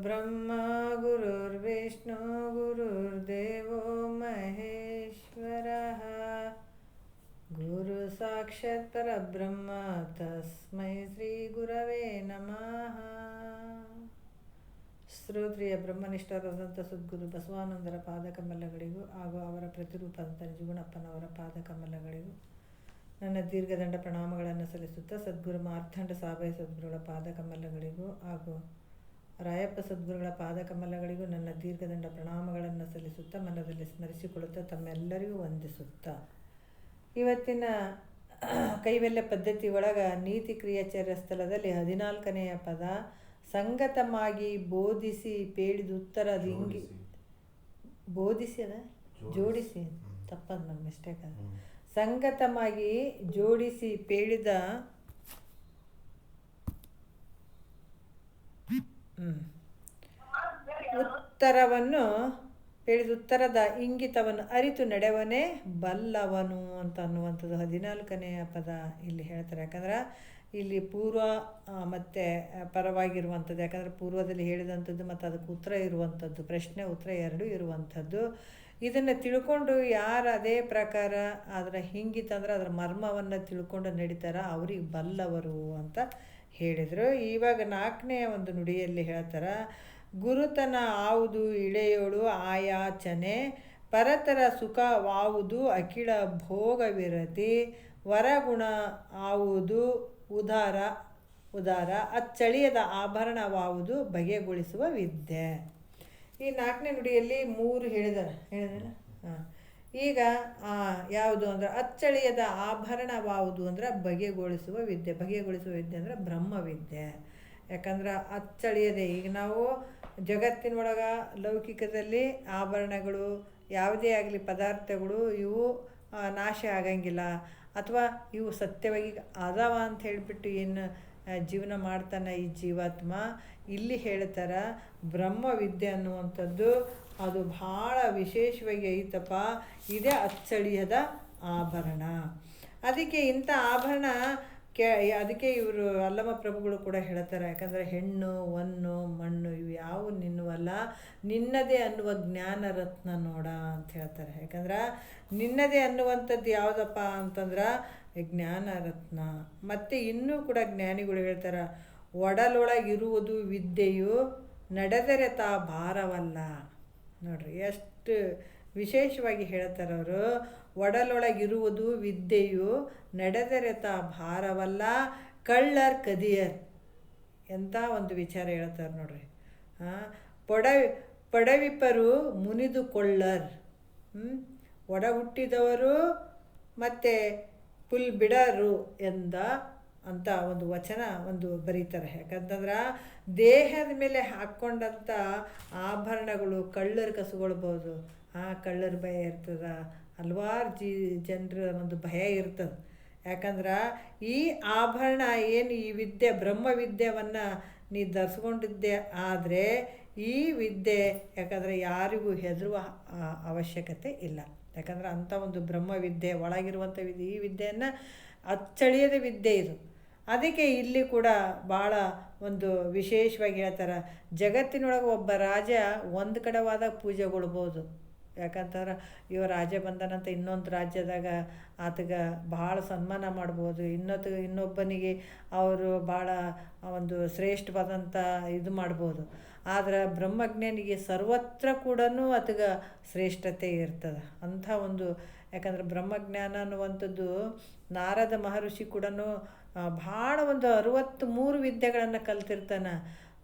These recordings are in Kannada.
गुरुर्ब्रह्मा गुरुर्विष्णु गुरुर्देवो महेश्वरः गुरु साक्षात् परब्रह्म तस्मै ಶ್ರೀ ಗುರವೇ ನಮಃ. ಶ್ರೋತ್ರಿಯ ಬ್ರಹ್ಮನಿಷ್ಠರಾದಂಥ ಸದ್ಗುರು ಬಸವಾನಂದರ ಪಾದಕಮಲಗಳಿಗೂ ಹಾಗೂ ಅವರ ಪ್ರತಿರೂಪದಂಥ ನಿಜಗುಣಪ್ಪನವರ ಪಾದಕಮಲಗಳಿಗೂ ನನ್ನ ದೀರ್ಘದಂಡ ಪ್ರಣಾಮಗಳನ್ನು ಸಲ್ಲಿಸುತ್ತಾ ಸದ್ಗುರು ಮಾರ್ಥಂಡ ಸಾಬಯ ಸದ್ಗುರುಗಳ ಪಾದಕಮಲಗಳಿಗೂ ಹಾಗೂ ರಾಯಪ್ಪ ಸದ್ಗುರುಗಳ ಪಾದಕಮಲಗಳಿಗೂ ನನ್ನ ದೀರ್ಘದಂಡ ಪ್ರಣಾಮಗಳನ್ನು ಸಲ್ಲಿಸುತ್ತಾ ಮನದಲ್ಲಿ ಸ್ಮರಿಸಿಕೊಳ್ಳುತ್ತಾ ತಮ್ಮೆಲ್ಲರಿಗೂ ವಂದಿಸುತ್ತಾ ಇವತ್ತಿನ ಕೈವೆಲ್ಲ ಪದ್ಧತಿ ಒಳಗೆ ನೀತಿ ಕ್ರಿಯಾಚಾರ್ಯ ಸ್ಥಳದಲ್ಲಿ 14ನೆಯ ಪದ ಸಂಗತಮಾಗಿ ಬೋಧಿಸಿ ಪೇಳಿದುತ್ತರದ ಹಿಂಗಿ ಬೋಧಿಸಿ ಅದ ಜೋಡಿಸಿ ತಪ್ಪದ ನನ್ನ ಮಿಸ್ಟೇಕ್ ಅದ ಸಂಗತಮಾಗಿ ಜೋಡಿಸಿ ಪೇಳಿದ ಉತ್ತರವನ್ನು ಉತ್ತರದ ಇಂಗಿತವನ್ನು ಅರಿತು ನಡೆವನೇ ಬಲ್ಲವನು ಅಂತ ಅನ್ನುವಂಥದ್ದು 14ನೆಯ ಪದ ಇಲ್ಲಿ ಹೇಳ್ತಾರೆ. ಯಾಕಂದ್ರೆ ಇಲ್ಲಿ ಪೂರ್ವ ಮತ್ತು ಪರವಾಗಿರುವಂಥದ್ದು, ಯಾಕಂದರೆ ಪೂರ್ವದಲ್ಲಿ ಹೇಳಿದಂಥದ್ದು ಮತ್ತು ಅದಕ್ಕೆ ಉತ್ತರ ಇರುವಂಥದ್ದು, ಪ್ರಶ್ನೆ ಉತ್ತರ ಎರಡೂ ಇರುವಂಥದ್ದು. ಇದನ್ನು ತಿಳ್ಕೊಂಡು ಯಾರು ಅದೇ ಪ್ರಕಾರ ಅದರ ಹಿಂಗಿತಂದ್ರೆ ಅದರ ಮರ್ಮವನ್ನು ತಿಳ್ಕೊಂಡು ನಡೀತಾರ ಅವ್ರಿಗೆ ಬಲ್ಲವರು ಅಂತ ಹೇಳಿದರು. ಇವಾಗ 4ನೆಯ ಒಂದು ನುಡಿಯಲ್ಲಿ ಹೇಳ್ತಾರೆ, ಗುರುತನ ಆವುದು ಇಳೆಯೋಳು ಆಯಾಚನೆ, ಪರತರ ಸುಖವಾವುದು ಅಖಿಳ ಭೋಗವಿರತಿ, ವರಗುಣ ಆವುದು ಉದಾರ ಅಚ್ಚಳಿಯದ ಆಭರಣವಾವುದು ಬಗೆಗೊಳಿಸುವ ವಿದ್ಯೆ. ಈ 4ನೇ ನುಡಿಯಲ್ಲಿ 3 ಹೇಳಿದಲ್ಲ. ಈಗ ಯಾವುದು ಅಂದ್ರೆ ಅಚ್ಚಳಿಯದ ಆಭರಣವಾವುದು ಅಂದ್ರೆ ಬಗೆಗೊಳಿಸುವ ವಿದ್ಯೆ. ಬಗೆಗೊಳಿಸುವ ವಿದ್ಯೆ ಅಂದರೆ ಬ್ರಹ್ಮವಿದ್ಯೆ. ಯಾಕಂದ್ರೆ ಅಚ್ಚಳಿಯದೆ ಈಗ ನಾವು ಜಗತ್ತಿನೊಳಗೆ ಲೌಕಿಕದಲ್ಲಿ ಆಭರಣಗಳು ಯಾವುದೇ ಆಗಲಿ ಪದಾರ್ಥಗಳು ಇವು ನಾಶ ಆಗಂಗಿಲ್ಲ, ಅಥವಾ ಇವು ಸತ್ಯವಾಗಿ ಅದಾವ ಅಂತ ಹೇಳಿಬಿಟ್ಟು ಏನು ಜೀವನ ಮಾಡ್ತಾನೆ ಈ ಜೀವಾತ್ಮ. ಇಲ್ಲಿ ಹೇಳ್ತಾರೆ ಬ್ರಹ್ಮವಿದ್ಯೆ ಅನ್ನುವಂಥದ್ದು ಅದು ಭಾಳ ವಿಶೇಷವಾಗಿ ಐತಪ್ಪ, ಇದೇ ಅಚ್ಚಳಿಯದ ಆಭರಣ. ಅದಕ್ಕೆ ಇಂಥ ಆಭರಣ ಅದಕ್ಕೆ ಇವರು ಅಲ್ಲಮ ಪ್ರಭುಗಳು ಕೂಡ ಹೇಳ್ತಾರೆ. ಯಾಕಂದರೆ ಹೆಣ್ಣು ಹೊನ್ನು ಮಣ್ಣು ಇವು ಯಾವ ನಿನ್ನವಲ್ಲ, ನಿನ್ನದೇ ಅನ್ನುವ ಜ್ಞಾನ ರತ್ನ ನೋಡ ಅಂತ ಹೇಳ್ತಾರೆ. ಯಾಕಂದ್ರೆ ನಿನ್ನದೇ ಅನ್ನುವಂಥದ್ದು ಯಾವುದಪ್ಪ ಅಂತಂದ್ರೆ ಜ್ಞಾನ ರತ್ನ. ಮತ್ತು ಇನ್ನೂ ಕೂಡ ಜ್ಞಾನಿಗಳು ಹೇಳ್ತಾರೆ, ಒಡಲೊಳಗಿರುವುದು ವಿದ್ಯೆಯು ನಡೆದರೆ ತಾ ಭಾರವಲ್ಲ. ನೋಡ್ರಿ ಎಷ್ಟು ವಿಶೇಷವಾಗಿ ಹೇಳ್ತಾರೆ ಅವರು. ಒಡಲೊಳಗಿರುವುದು ವಿದ್ಯೆಯು ನಡೆದರೆ ತಾ ಭಾರವಲ್ಲ, ಕಳ್ಳರ್ ಕದಿಯರ್ ಎಂಥ ಒಂದು ವಿಚಾರ ಹೇಳ್ತಾರೆ ನೋಡ್ರಿ. ಪಡವಿಪರು ಮುನಿದುಕೊಳ್ಳರ್, ಒಡ ಹುಟ್ಟಿದವರು ಮತ್ತು ಪುಲ್ ಬಿಡರು ಅಂತ ಒಂದು ವಚನ ಒಂದು ಬರೀತಾರೆ. ಯಾಕಂತಂದ್ರೆ ದೇಹದ ಮೇಲೆ ಹಾಕ್ಕೊಂಡಂಥ ಆಭರಣಗಳು ಕಳ್ಳರ ಕಸ್ಕೊಳ್ಬೋದು. ಕಳ್ಳರ ಭಯ ಇರ್ತದೆ, ಹಲವಾರು ಜನರ ಒಂದು ಭಯ ಇರ್ತದೆ. ಯಾಕಂದ್ರೆ ಈ ಆಭರಣ ಏನು ಈ ವಿದ್ಯೆ ಬ್ರಹ್ಮವಿದ್ಯೆಯನ್ನು ನೀ ಧರಿಸ್ಕೊಂಡಿದ್ದೆ ಆದರೆ ಈ ವಿದ್ಯೆ ಯಾಕಂದರೆ ಯಾರಿಗೂ ಹೆದರುವ ಅವಶ್ಯಕತೆ ಇಲ್ಲ. ಯಾಕಂದ್ರೆ ಅಂಥ ಒಂದು ಬ್ರಹ್ಮವಿದ್ಯೆ ಒಳಗಿರುವಂಥ ವಿದ್ಯೆ, ಈ ವಿದ್ಯೆಯನ್ನು ಅಚ್ಚಳಿಯದ ವಿದ್ಯೆ ಇದು. ಅದಕ್ಕೆ ಇಲ್ಲಿ ಕೂಡ ಭಾಳ ಒಂದು ವಿಶೇಷವಾಗಿ ಹೇಳ್ತಾರೆ, ಜಗತ್ತಿನೊಳಗೆ ಒಬ್ಬ ರಾಜ ಒಂದು ಕಡೆವಾದಾಗ ಪೂಜೆಗೊಳ್ಬೋದು. ಯಾಕಂತಂದ್ರೆ ಇವ ರಾಜ ಬಂದನಂತ ಇನ್ನೊಂದು ರಾಜ್ಯದಾಗ ಆತಗೆ ಭಾಳ ಸನ್ಮಾನ ಮಾಡ್ಬೋದು. ಇನ್ನೊಬ್ಬನಿಗೆ ಅವರು ಭಾಳ ಒಂದು ಶ್ರೇಷ್ಠವಾದಂಥ ಇದು ಮಾಡ್ಬೋದು. ಆದರೆ ಬ್ರಹ್ಮಜ್ಞಾನಿಗೆ ಸರ್ವತ್ರ ಕೂಡ ಆತಗೆ ಶ್ರೇಷ್ಠತೆ ಇರ್ತದೆ. ಅಂಥ ಒಂದು ಯಾಕಂದ್ರೆ ಬ್ರಹ್ಮಜ್ಞಾನ ಅನ್ನುವಂಥದ್ದು ನಾರದ ಮಹರ್ಷಿ ಕೂಡ ಭಾಳ ಒಂದು 63 ವಿದ್ಯೆಗಳನ್ನು ಕಲ್ತಿರ್ತಾನೆ.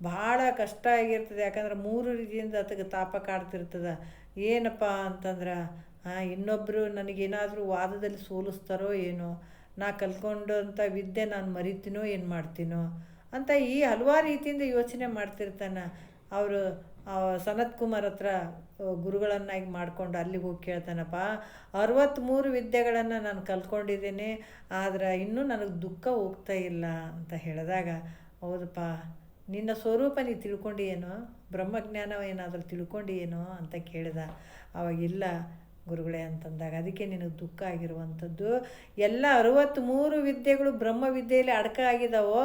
ಭಾಳ ಕಷ್ಟ ಆಗಿರ್ತದೆ. ಯಾಕಂದ್ರೆ 3 ರೀತಿಯಿಂದ ಆತಗೆ ತಾಪ ಕಾಡ್ತಿರ್ತದೆ. ಏನಪ್ಪ ಅಂತಂದ್ರೆ ಇನ್ನೊಬ್ಬರು ನನಗೇನಾದರೂ ವಾದದಲ್ಲಿ ಸೋಲಿಸ್ತಾರೋ ಏನೋ, ನಾ ಕಲ್ತ್ಕೊಂಡಂಥ ವಿದ್ಯೆ ನಾನು ಮರಿತೀನೋ ಏನು ಮಾಡ್ತೀನೋ ಅಂತ ಈ ಹಲವಾರು ರೀತಿಯಿಂದ ಯೋಚನೆ ಮಾಡ್ತಿರ್ತಾನೆ. ಅವರು ಸನತ್ ಕುಮಾರ್ ಹತ್ರ ಗುರುಗಳನ್ನಾಗಿ ಮಾಡಿಕೊಂಡು ಅಲ್ಲಿಗೆ ಹೋಗಿ ಕೇಳ್ತಾನಪ್ಪ, 63 ವಿದ್ಯೆಗಳನ್ನು ನಾನು ಕಲ್ತ್ಕೊಂಡಿದ್ದೀನಿ, ಆದರೆ ಇನ್ನೂ ನನಗೆ ದುಃಖ ಹೋಗ್ತಾ ಇಲ್ಲ ಅಂತ ಹೇಳಿದಾಗ, ಹೌದಪ್ಪ ನಿನ್ನ ಸ್ವರೂಪ ನೀ ತಿಳ್ಕೊಂಡು ಏನೋ, ಬ್ರಹ್ಮಜ್ಞಾನ ಏನಾದರೂ ತಿಳ್ಕೊಂಡು ಏನೋ ಅಂತ ಕೇಳಿದ. ಅವಾಗಿಲ್ಲ ಗುರುಗಳೇ ಅಂತಂದಾಗ, ಅದಕ್ಕೆ ನಿನಗೆ ದುಃಖ ಆಗಿರುವಂಥದ್ದು. ಎಲ್ಲ 63 ವಿದ್ಯೆಗಳು ಬ್ರಹ್ಮವಿದ್ಯೆಯಲ್ಲಿ ಅಡಕ ಆಗಿದ್ದಾವೋ,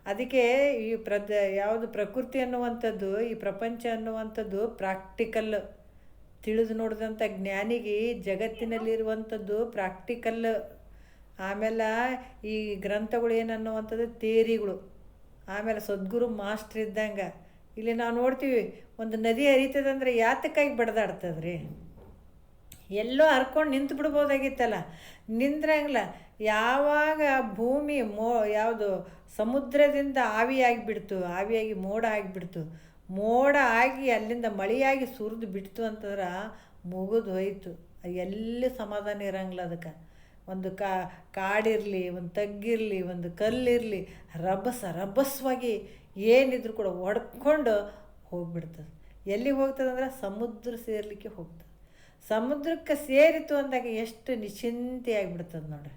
ಅದಕ್ಕೆ ಈ ಯಾವುದು ಪ್ರಕೃತಿ ಅನ್ನುವಂಥದ್ದು, ಈ ಪ್ರಪಂಚ ಅನ್ನುವಂಥದ್ದು ಪ್ರಾಕ್ಟಿಕಲ್. ತಿಳಿದು ನೋಡಿದಂಥ ಜ್ಞಾನಿಗೆ ಜಗತ್ತಿನಲ್ಲಿರುವಂಥದ್ದು ಪ್ರಾಕ್ಟಿಕಲ್. ಆಮೇಲೆ ಈ ಗ್ರಂಥಗಳು ಏನನ್ನುವಂಥದ್ದು ಥಿಯರಿಗಳು. ಆಮೇಲೆ ಸದ್ಗುರು ಮಾಸ್ಟ್ರ್ ಇದ್ದಂಗೆ. ಇಲ್ಲಿ ನಾವು ನೋಡ್ತೀವಿ, ಒಂದು ನದಿ ಹರಿತದಂದ್ರೆ ಯಾತಕ್ಕಾಗಿ ಬಡ್ದಾಡ್ತದ್ರಿ? ಎಲ್ಲೋ ಹರ್ಕೊಂಡು ನಿಂತು ಬಿಡ್ಬೋದಾಗಿತ್ತಲ್ಲ, ನಿಂದ್ರಂಗಿಲ್ಲ. ಯಾವಾಗ ಭೂಮಿ ಯಾವುದು ಸಮುದ್ರದಿಂದ ಆವಿಯಾಗಿ ಮೋಡ ಆಗಿಬಿಡ್ತು, ಮೋಡ ಆಗಿ ಅಲ್ಲಿಂದ ಮಳೆಯಾಗಿ ಸುರಿದು ಬಿಡ್ತು ಅಂತಂದ್ರೆ ಮುಗಿದು ಹೋಯ್ತು. ಎಲ್ಲಿ ಸಮಾಧಾನ ಇರಂಗಿಲ್ಲ ಅದಕ್ಕೆ. ಒಂದು ಕಾಡಿರಲಿ, ಒಂದು ತಗ್ಗಿರಲಿ, ಒಂದು ಕಲ್ಲಿರಲಿ, ರಭಸವಾಗಿ ಏನಿದ್ರು ಕೂಡ ಒಡ್ಕೊಂಡು ಹೋಗ್ಬಿಡ್ತದೆ. ಎಲ್ಲಿಗೆ ಹೋಗ್ತದೆ ಅಂದ್ರೆ ಸಮುದ್ರ ಸೇರಲಿಕ್ಕೆ ಹೋಗ್ತದೆ. ಸಮುದ್ರಕ್ಕೆ ಸೇರಿತು ಅಂದಾಗ ಎಷ್ಟು ನಿಶ್ಚಿಂತೆಯಾಗಿಬಿಡ್ತದೆ ನೋಡ್ರಿ.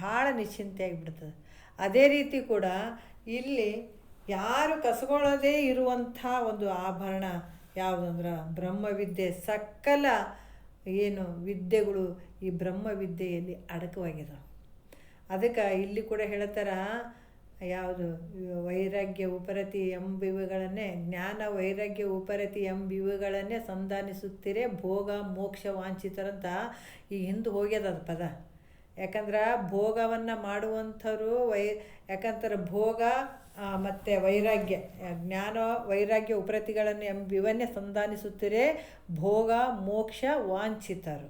ಭಾಳ ನಿಶ್ಚಿಂತೆಯಾಗಿಬಿಡ್ತದೆ. ಅದೇ ರೀತಿ ಕೂಡ ಇಲ್ಲಿ ಯಾರು ಕಸ್ಕೊಳ್ಳೋದೇ ಇರುವಂಥ ಒಂದು ಆಭರಣ ಯಾವುದಂದ್ರೆ ಬ್ರಹ್ಮವಿದ್ಯೆ. ಸಕಲ ಏನು ವಿದ್ಯೆಗಳು ಈ ಬ್ರಹ್ಮವಿದ್ಯೆಯಲ್ಲಿ ಅಡಕವಾಗಿದ್ದಾವೆ. ಅದಕ್ಕೆ ಇಲ್ಲಿ ಕೂಡ ಹೇಳ್ತಾರೆ, ಯಾವುದು ವೈರಾಗ್ಯ ಉಪರತಿ ಎಂಬಿವುಗಳನ್ನೇ, ಜ್ಞಾನ ವೈರಾಗ್ಯ ಉಪರತಿ ಎಂಬಿವುಗಳನ್ನೇ ಸಂಧಾನಿಸುತ್ತೀರೆ ಭೋಗ ಮೋಕ್ಷ ವಾಂಛಿತರಂತ ಈ ಹಿಂದೆ ಹೋಗ್ಯದ ಅದು ಪದ. ಯಾಕಂದ್ರೆ ಭೋಗವನ್ನು ಮಾಡುವಂಥವ್ರು ಯಾಕಂತಾರೆ ಭೋಗ ಮತ್ತು ವೈರಾಗ್ಯ, ಜ್ಞಾನ ವೈರಾಗ್ಯ ಉಪರತಿಗಳನ್ನು ಎಂಬಿವನ್ನೇ ಸಂಧಾನಿಸುತ್ತೀರೆ ಭೋಗ ಮೋಕ್ಷ ವಾಂಛಿತರು.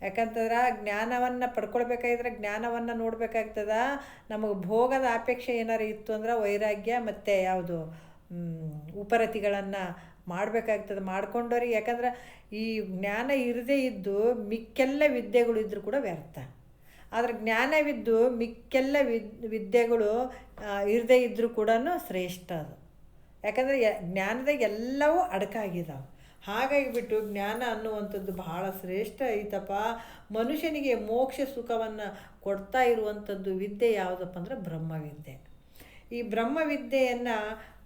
ಯಾಕಂತಂದ್ರೆ ಜ್ಞಾನವನ್ನು ಪಡ್ಕೊಳ್ಬೇಕಾಗಿದ್ರೆ ಜ್ಞಾನವನ್ನು ನೋಡಬೇಕಾಗ್ತದ. ನಮಗೆ ಭೋಗದ ಅಪೇಕ್ಷೆ ಏನಾರು ಇತ್ತು ಅಂದ್ರೆ ವೈರಾಗ್ಯ ಮತ್ತು ಯಾವುದು ಉಪರತಿಗಳನ್ನು ಮಾಡಬೇಕಾಗ್ತದೆ. ಮಾಡ್ಕೊಂಡವ್ರಿಗೆ ಯಾಕಂದ್ರೆ ಈ ಜ್ಞಾನ ಇರದೇ ಇದ್ದು ಮಿಕ್ಕೆಲ್ಲ ವಿದ್ಯೆಗಳು ಇದ್ದರೂ ಕೂಡ ವ್ಯರ್ಥ. ಆದರೆ ಜ್ಞಾನವಿದ್ದು ಮಿಕ್ಕೆಲ್ಲ ವಿದ್ಯೆಗಳು ಇರದೇ ಇದ್ದರೂ ಕೂಡ ಶ್ರೇಷ್ಠ ಅದು. ಯಾಕಂದರೆ ಜ್ಞಾನದಾಗ ಎಲ್ಲವೂ ಅಡಕಾಗಿದ್ದಾವೆ. ಹಾಗಾಗಿಬಿಟ್ಟು ಜ್ಞಾನ ಅನ್ನುವಂಥದ್ದು ಬಹಳ ಶ್ರೇಷ್ಠ ಐತಪ್ಪ. ಮನುಷ್ಯನಿಗೆ ಮೋಕ್ಷ ಸುಖವನ್ನು ಕೊಡ್ತಾ ಇರುವಂಥದ್ದು ವಿದ್ಯೆ ಯಾವುದಪ್ಪ ಅಂದ್ರೆ ಬ್ರಹ್ಮವಿದ್ಯೆ. ಈ ಬ್ರಹ್ಮವಿದ್ಯೆಯನ್ನು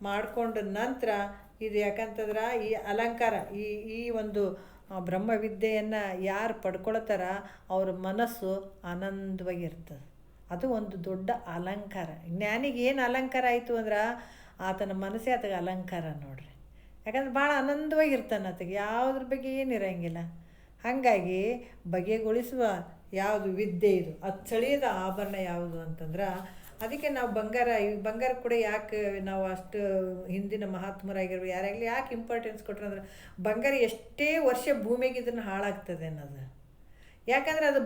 ಮಾಡಿಕೊಂಡ ನಂತರ ಇದು ಯಾಕಂತಂದ್ರೆ ಈ ಅಲಂಕಾರ, ಈ ಒಂದು ಬ್ರಹ್ಮವಿದ್ಯೆಯನ್ನು ಯಾರು ಪಡ್ಕೊಳ್ತಾರ ಅವ್ರ ಮನಸ್ಸು ಆನಂದವಾಗಿರ್ತದೆ. ಅದು ಒಂದು ದೊಡ್ಡ ಅಲಂಕಾರ. ಜ್ಞಾನಿಗೆ ಏನು ಅಲಂಕಾರ ಆಯಿತು ಅಂದ್ರೆ ಆತನ ಮನಸ್ಸೇ ಆತಗೆ ಅಲಂಕಾರ ನೋಡ್ರಿ. ಯಾಕಂದ್ರೆ ಭಾಳ ಆನಂದವಾಗಿರ್ತಾನೆ ಆತಗೆ, ಯಾವುದ್ರ ಬಗ್ಗೆ ಏನಿರಂಗಿಲ್ಲ. ಹಾಗಾಗಿ ಬಗೆಗೊಳಿಸುವ ಯಾವುದು ವಿದ್ಯೆ ಇದು, ಅಚ್ಚಳಿಯದ ಆಭರಣ ಯಾವುದು ಅಂತಂದ್ರೆ ಅದಕ್ಕೆ ನಾವು ಬಂಗಾರ ಕೂಡ ಯಾಕೆ ನಾವು ಅಷ್ಟು ಹಿಂದಿನ ಮಹಾತ್ಮರಾಗಿರೋ ಯಾರಾಗಲಿ ಯಾಕೆ ಇಂಪಾರ್ಟೆನ್ಸ್ ಕೊಟ್ಟರು ಅಂದ್ರೆ ಬಂಗಾರ ಎಷ್ಟೇ ವರ್ಷ ಭೂಮಿಗೆ ಇದನ್ನು ಹಾಳಾಗ್ತದೆ ಅನ್ನೋದು. ಯಾಕಂದರೆ ಅದು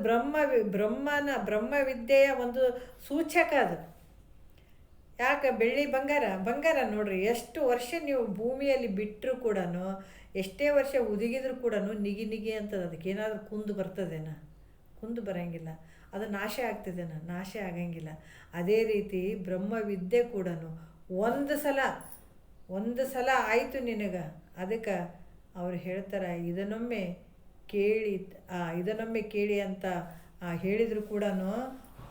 ಬ್ರಹ್ಮವಿದ್ಯೆಯ ಒಂದು ಸೂಚಕ ಅದು. ಯಾಕೆ ಬೆಳ್ಳಿ ಬಂಗಾರ ನೋಡ್ರಿ, ಎಷ್ಟು ವರ್ಷ ನೀವು ಭೂಮಿಯಲ್ಲಿ ಬಿಟ್ಟರೂ ಕೂಡ, ಎಷ್ಟೇ ವರ್ಷ ಉದುಗಿದ್ರೂ ಕೂಡ ನಿಗಿ ಅಂತದ. ಅದಕ್ಕೆ ಏನಾದರೂ ಕುಂದು ಬರ್ತದೇನ? ಕುಂದು ಬರೋಂಗಿಲ್ಲ. ಅದು ನಾಶ ಆಗ್ತದೇನ? ನಾಶ ಆಗಂಗಿಲ್ಲ. ಅದೇ ರೀತಿ ಬ್ರಹ್ಮವಿದ್ಯೆ ಕೂಡ ಒಂದು ಸಲ ಆಯಿತು ನಿನಗೆ. ಅದಕ್ಕೆ ಅವ್ರು ಹೇಳ್ತಾರೆ, ಇದನ್ನೊಮ್ಮೆ ಕೇಳಿ ಅಂತ ಹೇಳಿದ್ರು ಕೂಡ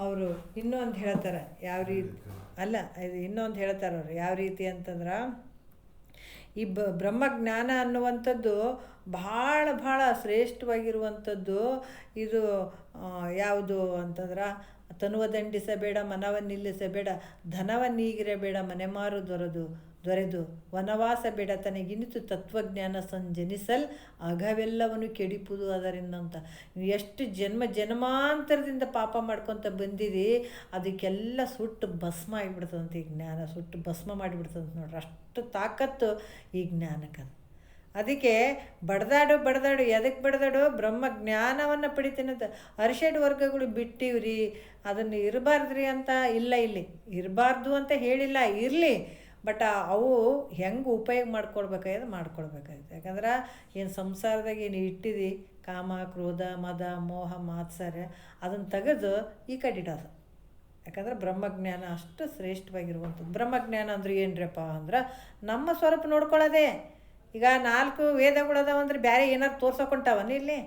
ಅವರು ಇನ್ನೊಂದು ಹೇಳ್ತಾರೆ. ಯಾವ ರೀತಿ ಅಲ್ಲ, ಇದು ಇನ್ನೊಂದು ಹೇಳ್ತಾರೆ ಅವರು ಯಾವ ರೀತಿ ಅಂತಂದ್ರೆ, ಈ ಬ್ರಹ್ಮಜ್ಞಾನ ಅನ್ನುವಂಥದ್ದು ಭಾಳ ಶ್ರೇಷ್ಠವಾಗಿರುವಂಥದ್ದು. ಇದು ಯಾವುದು ಅಂತಂದ್ರೆ, ತನುವದಂಡಿಸಬೇಡ ಮನವನ್ನಿಲ್ಲಿಸಬೇಡ, ಧನವನ್ನೀಗಿರಬೇಡ ಮನೆಮಾರು ದೊರೆದು ವನವಾಸ ಬೇಡ ತನಗಿನಿತು ತತ್ವಜ್ಞಾನ ಸಂಜನಿಸಲ್ ಅಗವೆಲ್ಲವನ್ನು ಕೆಡಿಪುದು ಅದರಿಂದ ಅಂತ. ಎಷ್ಟು ಜನ್ಮಾಂತರದಿಂದ ಪಾಪ ಮಾಡ್ಕೊತ ಬಂದಿರಿ, ಅದಕ್ಕೆಲ್ಲ ಸುಟ್ಟು ಭಸ್ಮ ಆಗಿಬಿಡ್ತದಂತೆ. ಈ ಜ್ಞಾನ ಸುಟ್ಟು ಭಸ್ಮ ಮಾಡಿಬಿಡ್ತದಂತ ನೋಡ್ರಿ. ಅಷ್ಟು ತಾಕತ್ತು ಈ ಜ್ಞಾನಕ್ಕೆ. ಅದಕ್ಕೆ ಬಡ್ದಾಡು ಎದಕ್ಕೆ ಬಡ್ದಾಡು? ಬ್ರಹ್ಮ ಜ್ಞಾನವನ್ನು ಪಡಿತೀನಂತ. ಅರಿಷಡ್ ವರ್ಗಗಳು ಬಿಟ್ಟಿವ್ರಿ, ಅದನ್ನು ಇರಬಾರ್ದ್ರಿ ಅಂತ ಇಲ್ಲ, ಇಲ್ಲಿ ಇರಬಾರ್ದು ಅಂತ ಹೇಳಿಲ್ಲ, ಇರಲಿ. ಬಟ್ ಅವು ಹೆಂಗೆ ಉಪಯೋಗ ಮಾಡ್ಕೊಳ್ಬೇಕಾಗಿದೆ. ಯಾಕಂದ್ರೆ ಏನು ಸಂಸಾರದಾಗ ಏನು ಇಟ್ಟಿದಿ ಕಾಮ ಕ್ರೋಧ ಮದ ಮೋಹ ಮಾತ್ಸರ್ಯ ಅದನ್ನು ತೆಗೆದು ಈ ಕಡೆ ಇಡೋದು. ಯಾಕಂದ್ರೆ ಬ್ರಹ್ಮಜ್ಞಾನ ಅಷ್ಟು ಶ್ರೇಷ್ಠವಾಗಿರುವಂಥದ್ದು. ಬ್ರಹ್ಮಜ್ಞಾನ ಅಂದ್ರೆ ಏನ್ರಪ್ಪ ಅಂದ್ರೆ ನಮ್ಮ ಸ್ವರೂಪ ನೋಡ್ಕೊಳ್ಳೋದೇ. ಈಗ 4 ವೇದಗಳದಾವಂದ್ರೆ ಬೇರೆ ಏನಾರು ತೋರ್ಸೋಕೊಂಟಾವನ? ಇಲ್ಲಿ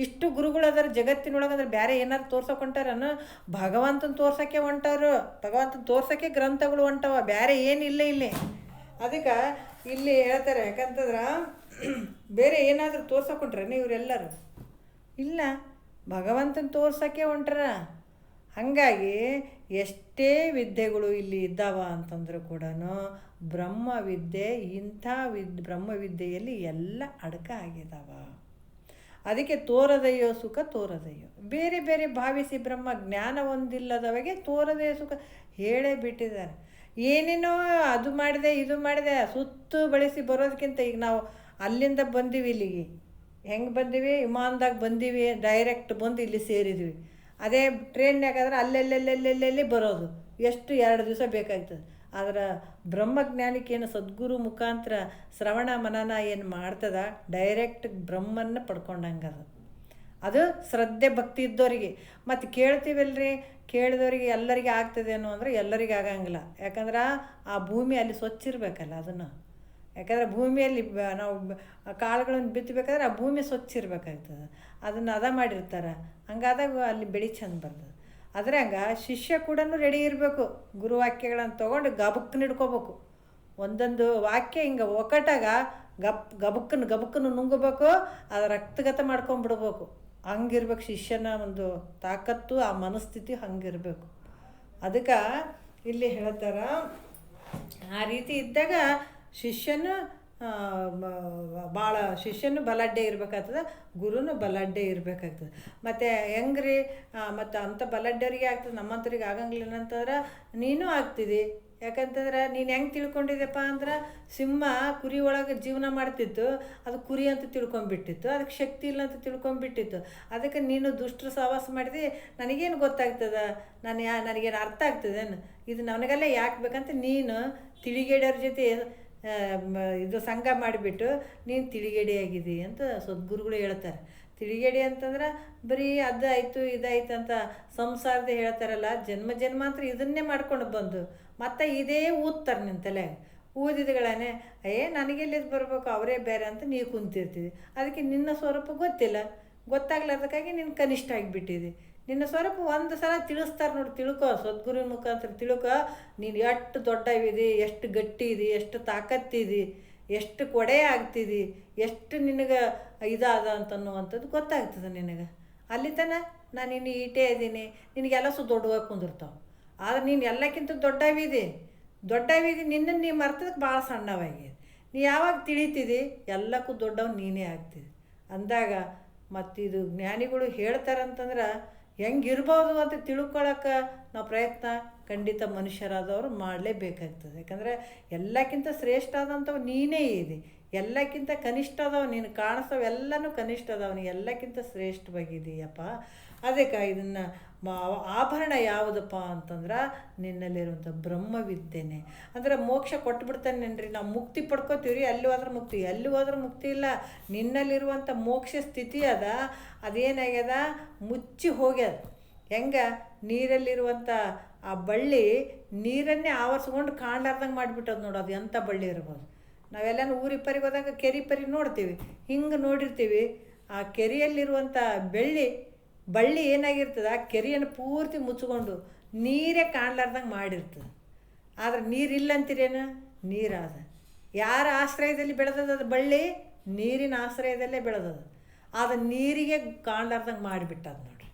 ಇಷ್ಟು ಗುರುಗಳದಾರ ಜಗತ್ತಿನೊಳಗಂದ್ರೆ ಬೇರೆ ಏನಾರು ತೋರ್ಸೋಕೊಂಟಾರನು? ಭಗವಂತನ ತೋರ್ಸೋಕ್ಕೆ ಹೊಂಟವರು, ಭಗವಂತನ ತೋರ್ಸೋಕ್ಕೆ ಗ್ರಂಥಗಳು ಹೊಂಟವ, ಬೇರೆ ಏನಿಲ್ಲ ಇಲ್ಲಿ. ಅದಕ್ಕೆ ಇಲ್ಲಿ ಹೇಳ್ತಾರೆ, ಯಾಕಂತಂದ್ರೆ ಬೇರೆ ಏನಾದರೂ ತೋರ್ಸೋಕೊಂಟ್ರೇನೆ ಇವರೆಲ್ಲರೂ? ಇಲ್ಲ, ಭಗವಂತನ ತೋರ್ಸೋಕ್ಕೆ ಹೊಂಟ್ರ. ಹಾಗಾಗಿ ಎಷ್ಟೇ ವಿದ್ಯೆಗಳು ಇಲ್ಲಿ ಇದ್ದಾವ ಅಂತಂದರೂ ಕೂಡ ಬ್ರಹ್ಮವಿದ್ಯೆ ಇಂಥ ಬ್ರಹ್ಮವಿದ್ಯೆಯಲ್ಲಿ ಎಲ್ಲ ಅಡಕ ಆಗಿದ್ದಾವ. ಅದಕ್ಕೆ ತೋರದೆಯೋ ಸುಖ ತೋರದೆಯೋ, ಬೇರೆ ಬೇರೆ ಭಾವಿಸಿ ಬ್ರಹ್ಮ ಜ್ಞಾನ ಹೊಂದಿಲ್ಲದವಗೆ ತೋರದೆಯೋ ಸುಖ ಹೇಳೇ ಬಿಟ್ಟಿದ್ದಾರೆ. ಏನೇನೋ ಅದು ಮಾಡಿದೆ ಇದು ಮಾಡಿದೆ ಸುತ್ತು ಬಳಸಿ ಬರೋದಕ್ಕಿಂತ ಈಗ ನಾವು ಅಲ್ಲಿಂದ ಬಂದೀವಿ ಇಲ್ಲಿಗೆ, ಹೆಂಗೆ ಬಂದೀವಿ, ವಿಮಾನದಾಗ ಬಂದೀವಿ, ಡೈರೆಕ್ಟ್ ಬಂದು ಇಲ್ಲಿ ಸೇರಿದ್ವಿ. ಅದೇ ಟ್ರೈನ್ಯಾಗಾದ್ರೆ ಅಲ್ಲೆಲ್ಲೆಲ್ಲೆಲ್ಲೆಲ್ಲಿ ಬರೋದು, ಎಷ್ಟು 2 ದಿವಸ ಬೇಕಾಗ್ತದೆ. ಆದ್ರೆ ಬ್ರಹ್ಮಜ್ಞಾನಿಕೇನು ಸದ್ಗುರು ಮುಖಾಂತರ ಶ್ರವಣ ಮನನ ಏನು ಮಾಡ್ತದ, ಡೈರೆಕ್ಟ್ ಬ್ರಹ್ಮನ್ನ ಪಡ್ಕೊಂಡಂಗದು. ಅದು ಶ್ರದ್ಧೆ ಭಕ್ತಿ ಇದ್ದವರಿಗೆ. ಮತ್ತು ಕೇಳ್ತೀವಲ್ರಿ, ಕೇಳಿದವರಿಗೆ ಎಲ್ಲರಿಗೆ ಆಗ್ತದೇನೋ ಅಂದರೆ ಎಲ್ಲರಿಗೆ ಆಗಂಗಿಲ್ಲ. ಯಾಕಂದ್ರೆ ಆ ಭೂಮಿ ಅಲ್ಲಿ ಸ್ವಚ್ಛ ಇರಬೇಕಲ್ಲ ಅದನ್ನು. ಯಾಕಂದರೆ ಭೂಮಿಯಲ್ಲಿ ನಾವು ಕಾಳುಗಳನ್ನು ಬಿತ್ತಬೇಕಾದ್ರೆ ಆ ಭೂಮಿ ಸ್ವಚ್ಛ ಇರಬೇಕಾಗ್ತದೆ. ಅದನ್ನು ಮಾಡಿರ್ತಾರೆ. ಹಂಗಾದಾಗ ಅಲ್ಲಿ ಬೆಳೆ ಚಂದ ಬರ್ತದೆ. ಅದ್ರಂಗೆ ಶಿಷ್ಯ ಕೂಡ ರೆಡಿ ಇರಬೇಕು. ಗುರುವಾಕ್ಯಗಳನ್ನು ತೊಗೊಂಡು ಗಬಕ್ಕನ್ನು ಹಿಡ್ಕೋಬೇಕು. ಒಂದೊಂದು ವಾಕ್ಯ ಹಿಂಗೆ ಒಕ್ಕಟಾಗ ಗಬಕ್ಕನ್ನು ನುಂಗಬೇಕು, ಅದು ರಕ್ತಗತ ಮಾಡ್ಕೊಂಬಿಡ್ಬೇಕು. ಹಂಗಿರ್ಬೇಕು ಶಿಷ್ಯನ ಒಂದು ತಾಕತ್ತು, ಆ ಮನಸ್ಥಿತಿ ಹಂಗಿರಬೇಕು. ಅದಕ್ಕೆ ಇಲ್ಲಿ ಹೇಳ್ತಾರೆ, ಆ ರೀತಿ ಇದ್ದಾಗ ಶಿಷ್ಯನು ಭಾಳ ಬಲಾಢ್ಯ ಇರಬೇಕಾಗ್ತದೆ, ಗುರುನು ಬಲಾಢ್ಯ ಇರಬೇಕಾಗ್ತದೆ. ಮತ್ತು ಹೆಂಗ್ರಿ ಮತ್ತು ಅಂಥ ಬಲಾಢ್ಯರಿಗೆ ಆಗ್ತದೆ, ನಮ್ಮಂಥವ್ರಿಗೆ ಆಗಂಗಿಲ್ಲ ಅಂತಂದ್ರೆ ನೀನು ಆಗ್ತಿದ್ದಿ. ಯಾಕಂತಂದ್ರೆ ನೀನು ಹೆಂಗೆ ತಿಳ್ಕೊಂಡಿದ್ದೆಪ್ಪ ಅಂದ್ರೆ, ಸಿಂಹ ಕುರಿ ಒಳಗೆ ಜೀವನ ಮಾಡ್ತಿತ್ತು, ಅದು ಕುರಿ ಅಂತ ತಿಳ್ಕೊಂಬಿಟ್ಟಿತ್ತು, ಅದಕ್ಕೆ ಶಕ್ತಿ ಇಲ್ಲ ಅಂತ ತಿಳ್ಕೊಂಬಿಟ್ಟಿತ್ತು. ಅದಕ್ಕೆ ನೀನು ದುಷ್ಟರು ಸಹವಾಸ ಮಾಡಿದೆ, ನನಗೇನು ಗೊತ್ತಾಗ್ತದೆ, ನನಗೇನು ಅರ್ಥ ಆಗ್ತದೇನು, ಇದು ನನಗೆಲ್ಲ ಯಾಕೆ ಬೇಕಂತ ನೀನು ತಿಳಿಗೇಡಿಯವ್ರ ಜೊತೆ ಇದು ಸಂಘ ಮಾಡಿಬಿಟ್ಟು ನೀನು ತಿಳಿಗೇಡಿಯಾಗಿದ್ದಿ ಅಂತ ಸದ್ಗುರುಗಳು ಹೇಳ್ತಾರೆ. ತಿಳಿಗೇಡಿ ಅಂತಂದ್ರೆ ಬರೀ ಅದಾಯಿತು ಇದಾಯ್ತು ಅಂತ ಸಂಸಾರದ ಹೇಳ್ತಾರಲ್ಲ, ಜನ್ಮಾಂತರ ಇದನ್ನೇ ಮಾಡ್ಕೊಂಡು ಬಂದು ಮತ್ತು ಇದೇ ಊದ್ತಾರೆ ನಿನ್ನ ತಲೆ. ಊದಿದಗಳೇ ನನಗೆಲ್ಲಿದ್ದು ಬರಬೇಕು, ಅವರೇ ಬೇರೆ ಅಂತ ನೀವು ಕುಂತಿರ್ತೀವಿ. ಅದಕ್ಕೆ ನಿನ್ನ ಸ್ವರೂಪ ಗೊತ್ತಿಲ್ಲ, ಗೊತ್ತಾಗ್ಲಾರ್ದಕ್ಕಾಗಿ ನೀನು ಕನಿಷ್ಠ ಆಗಿಬಿಟ್ಟಿದೆ. ನಿನ್ನ ಸ್ವರೂಪ ಒಂದು ಸಲ ತಿಳಿಸ್ತಾರೆ ನೋಡಿ, ತಿಳ್ಕೊ, ಸದ್ಗುರುವಿನ ಮುಖಾಂತರ ತಿಳ್ಕೊ. ನೀನು ಎಷ್ಟು ದೊಡ್ಡವಿದಿ, ಎಷ್ಟು ಗಟ್ಟಿ ಇದಿ, ಎಷ್ಟು ತಾಕತ್ತಿದಿ, ಎಷ್ಟು ಕೊಡೆ ಆಗ್ತಿದಿ, ಎಷ್ಟು ನಿನಗೆ ಇದಾದ ಅಂತನ್ನುವಂಥದ್ದು ಗೊತ್ತಾಗ್ತದೆ ನಿನಗೆ. ಅಲ್ಲಿ ತನಕ ನಾನು ಇನ್ನು ಈಟೇ ಇದ್ದೀನಿ, ನಿನಗೆಲ್ಲ ದೊಡ್ಡವಾಗಿ ಕುಂದಿರ್ತಾವೆ. ಆದರೆ ನೀನು ಎಲ್ಲಕ್ಕಿಂತ ದೊಡ್ಡವಿದಿ, ನಿನ್ನನ್ನು ನೀ ಮರ್ತದಕ್ಕೆ ಭಾಳ ಸಣ್ಣವಾಗಿದೆ. ನೀ ಯಾವಾಗ ತಿಳಿತಿದಿ ಎಲ್ಲಕ್ಕೂ ದೊಡ್ಡವ್ ನೀನೇ ಆಗ್ತಿದಿ ಅಂದಾಗ. ಮತ್ತಿದು ಜ್ಞಾನಿಗಳು ಹೇಳ್ತಾರಂತಂದ್ರೆ ಹೆಂಗಿರ್ಬೋದು ಅಂತ ತಿಳ್ಕೊಳಕ್ಕೆ ನಾವು ಪ್ರಯತ್ನ ಖಂಡಿತ ಮನುಷ್ಯರಾದವರು ಮಾಡಲೇಬೇಕಾಗ್ತದೆ. ಯಾಕಂದರೆ ಎಲ್ಲಕ್ಕಿಂತ ಶ್ರೇಷ್ಠ ಆದಂಥವು ನೀನೇ ಇದೆ, ಎಲ್ಲಕ್ಕಿಂತ ಕನಿಷ್ಠ ಅದಾವ ನೀನು ಕಾಣಿಸ್ತವೆ, ಎಲ್ಲನೂ ಕನಿಷ್ಠ ಅದಾವ, ನೀ ಎಲ್ಲಕ್ಕಿಂತ ಶ್ರೇಷ್ಠವಾಗಿದೆಯಪ್ಪ. ಅದಕ್ಕೆ ಇದನ್ನು ಆಭರಣ ಯಾವುದಪ್ಪ ಅಂತಂದ್ರೆ ನಿನ್ನಲ್ಲಿರುವಂಥ ಬ್ರಹ್ಮವಿದ್ಯೆನೆ. ಅಂದರೆ ಮೋಕ್ಷ ಕೊಟ್ಬಿಡ್ತಾನೇನ್ರಿ, ನಾವು ಮುಕ್ತಿ ಪಡ್ಕೋತೀವಿ ರೀ, ಅಲ್ಲಿ ಹೋದ್ರೆ ಮುಕ್ತಿ, ಎಲ್ಲಿ ಹೋದ್ರೆ ಮುಕ್ತಿ ಇಲ್ಲ. ನಿನ್ನಲ್ಲಿರುವಂಥ ಮೋಕ್ಷ ಸ್ಥಿತಿ ಅದೇನಾಗ್ಯದ, ಮುಚ್ಚಿ ಹೋಗ್ಯದ. ಹೆಂಗೆ ನೀರಲ್ಲಿರುವಂಥ ಆ ಬಳ್ಳಿ ನೀರನ್ನೇ ಆವರಿಸ್ಕೊಂಡು ಕಾಣ್ಲಾರ್ದಂಗೆ ಮಾಡಿಬಿಟ್ಟದು ನೋಡು, ಅದು ಎಂಥ ಬಳ್ಳಿ ಇರ್ಬೋದು. ನಾವೆಲ್ಲನೂ ಊರಿಪ್ಪರಿಗೆ ಹೋದಾಗ ಕೆರೆ ಪರಿ ನೋಡ್ತೀವಿ, ಹಿಂಗೆ ನೋಡಿರ್ತೀವಿ. ಆ ಕೆರೆಯಲ್ಲಿರುವಂಥ ಬಳ್ಳಿ ಏನಾಗಿರ್ತದೆ, ಆ ಕೆರೆಯನ್ನು ಪೂರ್ತಿ ಮುಚ್ಕೊಂಡು ನೀರೇ ಕಾಣ್ಲಾರ್ದಂಗೆ ಮಾಡಿರ್ತದೆ. ಆದರೆ ನೀರಿಲ್ಲ ಅಂತೀರೇನು, ನೀರಾದ ಯಾರ ಆಶ್ರಯದಲ್ಲಿ ಬೆಳೆದದ ಅದು ಬಳ್ಳಿ, ನೀರಿನ ಆಶ್ರಯದಲ್ಲೇ ಬೆಳೆದದು. ಆದರೆ ನೀರಿಗೆ ಕಾಣ್ಲಾರ್ದಂಗೆ ಮಾಡಿಬಿಟ್ಟದು ನೋಡ್ರಿ.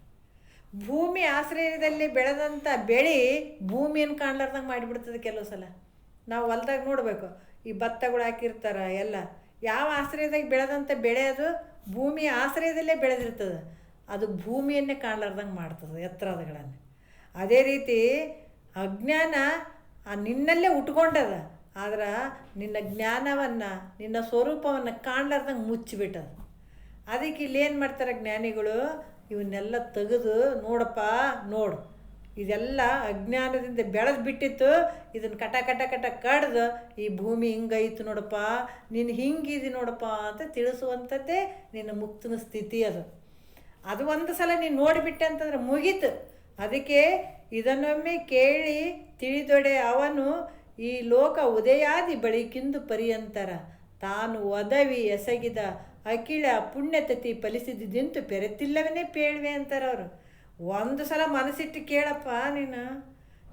ಭೂಮಿ ಆಶ್ರಯದಲ್ಲಿ ಬೆಳೆದಂಥ ಬೆಳೆ ಭೂಮಿಯನ್ನು ಕಾಣ್ಲಾರ್ದಂಗೆ ಮಾಡಿಬಿಡ್ತದೆ. ಕೆಲವು ಸಲ ನಾವು ಹೊಲ್ದಾಗ ನೋಡಬೇಕು, ಈ ಭತ್ತಗಳು ಹಾಕಿರ್ತಾರೆ ಎಲ್ಲ, ಯಾವ ಆಶ್ರಯದಾಗ ಬೆಳೆದಂಥ ಬೆಳೆ ಅದು ಭೂಮಿಯ ಆಶ್ರಯದಲ್ಲೇ ಬೆಳೆದಿರ್ತದೆ, ಅದು ಭೂಮಿಯನ್ನೇ ಕಾಣ್ಲಾರ್ದಂಗೆ ಮಾಡ್ತದೆ ಎತ್ತರದಗಳನ್ನು. ಅದೇ ರೀತಿ ಅಜ್ಞಾನ ನಿನ್ನಲ್ಲೇ ಉಟ್ಕೊಂಡದ, ಆದ್ರೆ ನಿನ್ನ ಜ್ಞಾನವನ್ನು, ನಿನ್ನ ಸ್ವರೂಪವನ್ನು ಕಾಣ್ಲಾರ್ದಂಗೆ ಮುಚ್ಚಿಬಿಟ್ಟದು. ಅದಕ್ಕೆ ಇಲ್ಲೇನು ಮಾಡ್ತಾರೆ ಜ್ಞಾನಿಗಳು, ಇವನ್ನೆಲ್ಲ ತೆಗೆದು ನೋಡಪ್ಪ, ನೋಡು ಇದೆಲ್ಲ ಅಜ್ಞಾನದಿಂದ ಬೆಳೆದು ಬಿಟ್ಟಿತ್ತು, ಇದನ್ನು ಕಟ ಕಡ್ದು ಈ ಭೂಮಿ ಹಿಂಗೈತು ನೋಡಪ್ಪ, ನೀನು ಹಿಂಗಿದಿ ನೋಡಪ್ಪ ಅಂತ ತಿಳಿಸುವಂಥದ್ದೇ ನಿನ್ನ ಮುಕ್ತನ ಸ್ಥಿತಿ. ಅದು ಒಂದು ಸಲ ನೀನು ನೋಡಿಬಿಟ್ಟೆ ಅಂತಂದ್ರೆ ಮುಗೀತು. ಅದಕ್ಕೆ ಇದನ್ನೊಮ್ಮೆ ಕೇಳಿ ತಿಳಿದೊಡೆ ಅವನು ಈ ಲೋಕ ಉದಯಾದಿ ಬಳಿಕಿಂದು ಪರ್ಯಂತರ ತಾನು ಒದವಿ ಎಸಗಿದ ಅಖಿಳ ಪುಣ್ಯತತಿ ಫಲಿಸಿದಿಂತು ಪೆರೆತಿಲ್ಲವೇ ಪೇಳ್ವೆ ಅಂತಾರೆ ಅವರು. ಒಂದು ಸಲ ಮನಸ್ಸಿಟ್ಟು ಕೇಳಪ್ಪ ನೀನು,